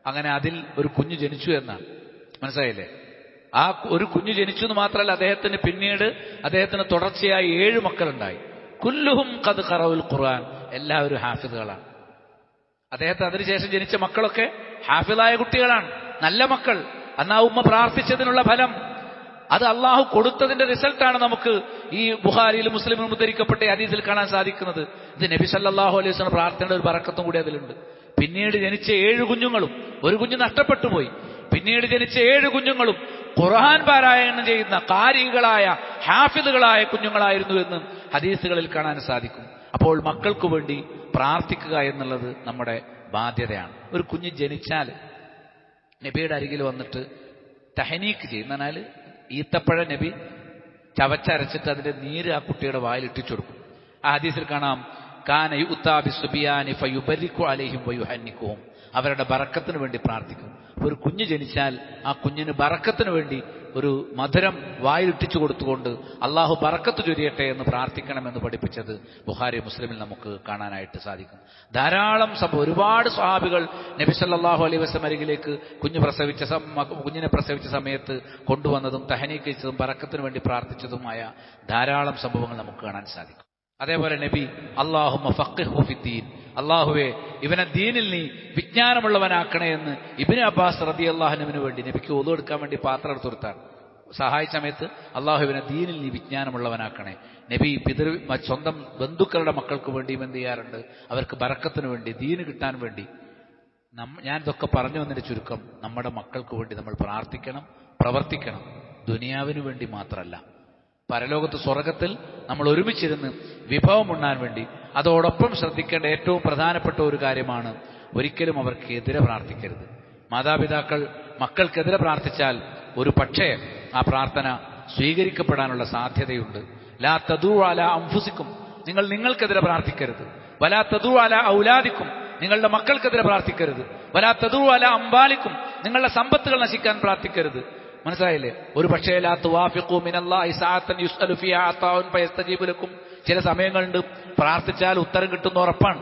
അങ്ങനെ അതിൽ ഒരു കുഞ്ഞ് ജനിച്ചു എന്നാണ്. മനസ്സിലായില്ലേ? ആ ഒരു കുഞ്ഞ് ജനിച്ചു എന്ന് മാത്രമല്ല, അദ്ദേഹത്തിന് തുടർച്ചയായി 7 മക്കളുണ്ടായി. കുല്ലുഹും ഖദ് ഖറഉൽ ഖുർആൻ, എല്ലാവരും ഹാഫിദുകളാണ്. അദ്ദേഹത്തെ അതിനുശേഷം ജനിച്ച മക്കളൊക്കെ ഹാഫിദായ കുട്ടികളാണ്, നല്ല മക്കൾ. അന്ന് ആ ഉമ്മ പ്രാർത്ഥിച്ചതിനുള്ള ഫലം, അത് അള്ളാഹു കൊടുത്തതിന്റെ റിസൾട്ടാണ് നമുക്ക് ഈ ബുഖാരിയിലും മുസ്ലിമിലും ഉദ്ധരിക്കപ്പെട്ട ഹദീസിൽ കാണാൻ സാധിക്കുന്നത്. ഇത് നബി സല്ലല്ലാഹു അലൈഹി വസല്ലം പ്രാർത്ഥനയുടെ ഒരു ബറക്കത്തും കൂടി അതിലുണ്ട്. പിന്നീട് ജനിച്ച 7 കുഞ്ഞുങ്ങളും, ഒരു കുഞ്ഞ് നഷ്ടപ്പെട്ടു പോയി, പിന്നീട് ജനിച്ച 7 കുഞ്ഞുങ്ങളും ഖുർആൻ പാരായണം ചെയ്യുന്ന കാരികളായ ഹാഫിദുകളായ കുഞ്ഞുങ്ങളായിരുന്നു എന്ന് ഹദീസുകളിൽ കാണാൻ സാധിക്കും. അപ്പോൾ മക്കൾക്ക് വേണ്ടി പ്രാർത്ഥിക്കുക എന്നുള്ളത് നമ്മുടെ ബാധ്യതയാണ്. ഒരു കുഞ്ഞ് ജനിച്ചാൽ നബിയുടെ അരികിൽ വന്നിട്ട് തഹനീക്ക് ചെയ്യുന്നാൽ ഈത്തപ്പഴ നബി ചവച്ചരച്ചിട്ട് അതിന്റെ നീര് ആ കുട്ടിയുടെ വായിൽ ഇട്ടിച്ചു കൊടുക്കും. ആ ഹദീസിൽ കാണാം, കാന യുഅ്താ ബിസ്സുബിയാനി ഫയുബരിക്കു അലൈഹിം വയുഹന്നികുഹും, അവരുടെ ബറക്കത്തിന് വേണ്ടി പ്രാർത്ഥിക്കും. ഒരു കുഞ്ഞ് ജനിച്ചാൽ ആ കുഞ്ഞിന് ബറക്കത്തിന് വേണ്ടി ഒരു മധുരം വായിലിട്ടിച്ചു കൊടുത്തുകൊണ്ട് അള്ളാഹു ബറക്കത്ത് ചൊരിയട്ടെ എന്ന് പ്രാർത്ഥിക്കണമെന്ന് പഠിപ്പിച്ചത് ബുഖാരി മുസ്ലിമിൽ നമുക്ക് കാണാനായിട്ട് സാധിക്കും. ധാരാളം ഒരുപാട് സ്വഹാബികൾ നബി സല്ലല്ലാഹു അലൈഹി വസല്ലം അരികിലേക്ക് കുഞ്ഞിനെ പ്രസവിച്ച സമയത്ത് കൊണ്ടുവന്നതും തഹനീക്ക് ചെയ്തതും ബറക്കത്തിന് വേണ്ടി പ്രാർത്ഥിച്ചതുമായ ധാരാളം സംഭവങ്ങൾ നമുക്ക് കാണാൻ സാധിക്കും. അതേപോലെ നബി അല്ലാഹുമ്മ ഫഖിഹ്ഹു ഫിദ്ദീൻ, അള്ളാഹുവെ ഇവനെ ദീനിൽ നീ വിജ്ഞാനമുള്ളവനാക്കണേ എന്ന് ഇബ്നു അബ്ബാസ് റളിയല്ലാഹു അൻഹുവിന് വേണ്ടി നബിക്ക് ഒളു എടുക്കാൻ വേണ്ടി പാത്രം എടുത്തു കൊടുത്താണ്. സഹായിച്ച സമയത്ത് അള്ളാഹു ഇവനെ ദീനിൽ നീ വിജ്ഞാനമുള്ളവനാക്കണേ. നബി സ്വന്തം ബന്ധുക്കളുടെ മക്കൾക്ക് വേണ്ടിയും എന്ത് ചെയ്യാറുണ്ട്? അവർക്ക് ബറക്കത്തിന് വേണ്ടി, ദീന് കിട്ടാൻ വേണ്ടി. ഞാൻ ഇതൊക്കെ പറഞ്ഞു വന്നതിന്റെ ചുരുക്കം, നമ്മുടെ മക്കൾക്ക് വേണ്ടി നമ്മൾ പ്രാർത്ഥിക്കണം, പ്രവർത്തിക്കണം. ദുനിയാവിന് വേണ്ടി മാത്രമല്ല, പരലോകത്ത് സ്വർഗത്തിൽ നമ്മൾ ഒരുമിച്ചിരുന്ന് വിഭവം ഉണ്ണാൻ വേണ്ടി. അതോടൊപ്പം ശ്രദ്ധിക്കേണ്ട ഏറ്റവും പ്രധാനപ്പെട്ട ഒരു കാര്യമാണ്, ഒരിക്കലും അവർക്ക് എതിരെ പ്രാർത്ഥിക്കരുത്. മാതാപിതാക്കൾ മക്കൾക്കെതിരെ പ്രാർത്ഥിച്ചാൽ ഒരു പക്ഷേ ആ പ്രാർത്ഥന സ്വീകരിക്കപ്പെടാനുള്ള സാധ്യതയുണ്ട്. ലാ തദൂ അലാ അൻഫുസിക്കും, നിങ്ങൾക്കെതിരെ പ്രാർത്ഥിക്കരുത്. വലാ തദൂ അലാ ഔലാദിക്കും, നിങ്ങളുടെ മക്കൾക്കെതിരെ പ്രാർത്ഥിക്കരുത്. വലാ തദൂ അലാ അംവാലിക്കും, നിങ്ങളുടെ സമ്പത്തുകൾ നശിക്കാൻ പ്രാർത്ഥിക്കരുത്. മനസ്സിലായില്ലേ? ഒരു പക്ഷേ ലാ തുവാഫിഖു മിനല്ലാഹി സഅതൻ യുസ്അലു ഫിഹാ അതാഉൻ ഫയസ്തജീബു ലക്കും, ചില സമയങ്ങളുണ്ട് പ്രാർത്ഥിച്ചാൽ ഉത്തരം കിട്ടുന്ന ഉറപ്പാണ്.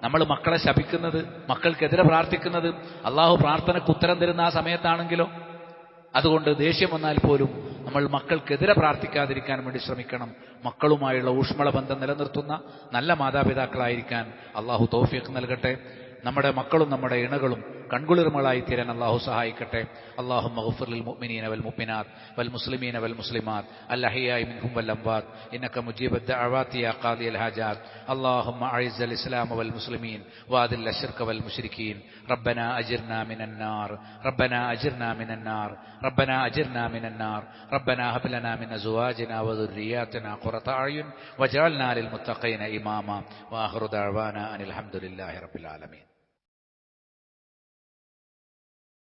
നമ്മൾ മക്കളെ ശപിക്കുന്നത്, മക്കൾക്കെതിരെ പ്രാർത്ഥിക്കുന്നത് അള്ളാഹു പ്രാർത്ഥനയ്ക്ക് ഉത്തരം തരുന്ന ആ സമയത്താണെങ്കിലോ. അതുകൊണ്ട് ദേഷ്യം വന്നാൽ പോലും നമ്മൾ മക്കൾക്കെതിരെ പ്രാർത്ഥിക്കാതിരിക്കാൻ വേണ്ടി ശ്രമിക്കണം. മക്കളുമായുള്ള ഊഷ്മള ബന്ധം നിലനിർത്തുന്ന നല്ല മാതാപിതാക്കളായിരിക്കാൻ അള്ളാഹു തൗഫീഖ് നൽകട്ടെ. നമ്മുടെ മക്കളും നമ്മുടെ ഇണകളും കൺകുളിർമകളായി തീരാൻ അള്ളാഹു സഹായിക്കട്ടെ. അല്ലാഹുമ്മ ഗ്ഫിർ ലിൽ മുഅ്മിനീന വൽ മുഅ്മിനാത്ത് വൽ മുസ്ലിമീന വൽ മുസ്ലിമാത്ത് അൽ അഹ്യാഇ മിൻഹും വൽ അംവാത്ത് ഇന്നക മുജീബുദ് ദഅവാതി യാ ഖാദിയൽ ഹാജാത്ത്. അല്ലാഹുമ്മ അഇസ്സൽ ഇസ്ലാമ വൽ മുസ്ലിമീൻ വഅദില്ല അശ്ശിർക വൽ മുശ്രിക്കീൻ. റബ്ബനാ അജിർനാ മിനൻ നാർ റബ്ബനാ അജിർനാ മിനൻ നാർ റബ്ബനാ അജിർനാ മിനൻ നാർ റബ്ബനാ ഹബ് ലനാ മിൻ അസ്വാജിനാ വദുർരിയാതിനാ ഖുറത അയുൻ വജഅൽനാ ലിൽ മുത്തഖീന ഇമാമാ. വആഖിറു ദഅവാനാ അനിൽ ഹംദുലില്ലാഹി റബ്ബിൽ ആലമീൻ.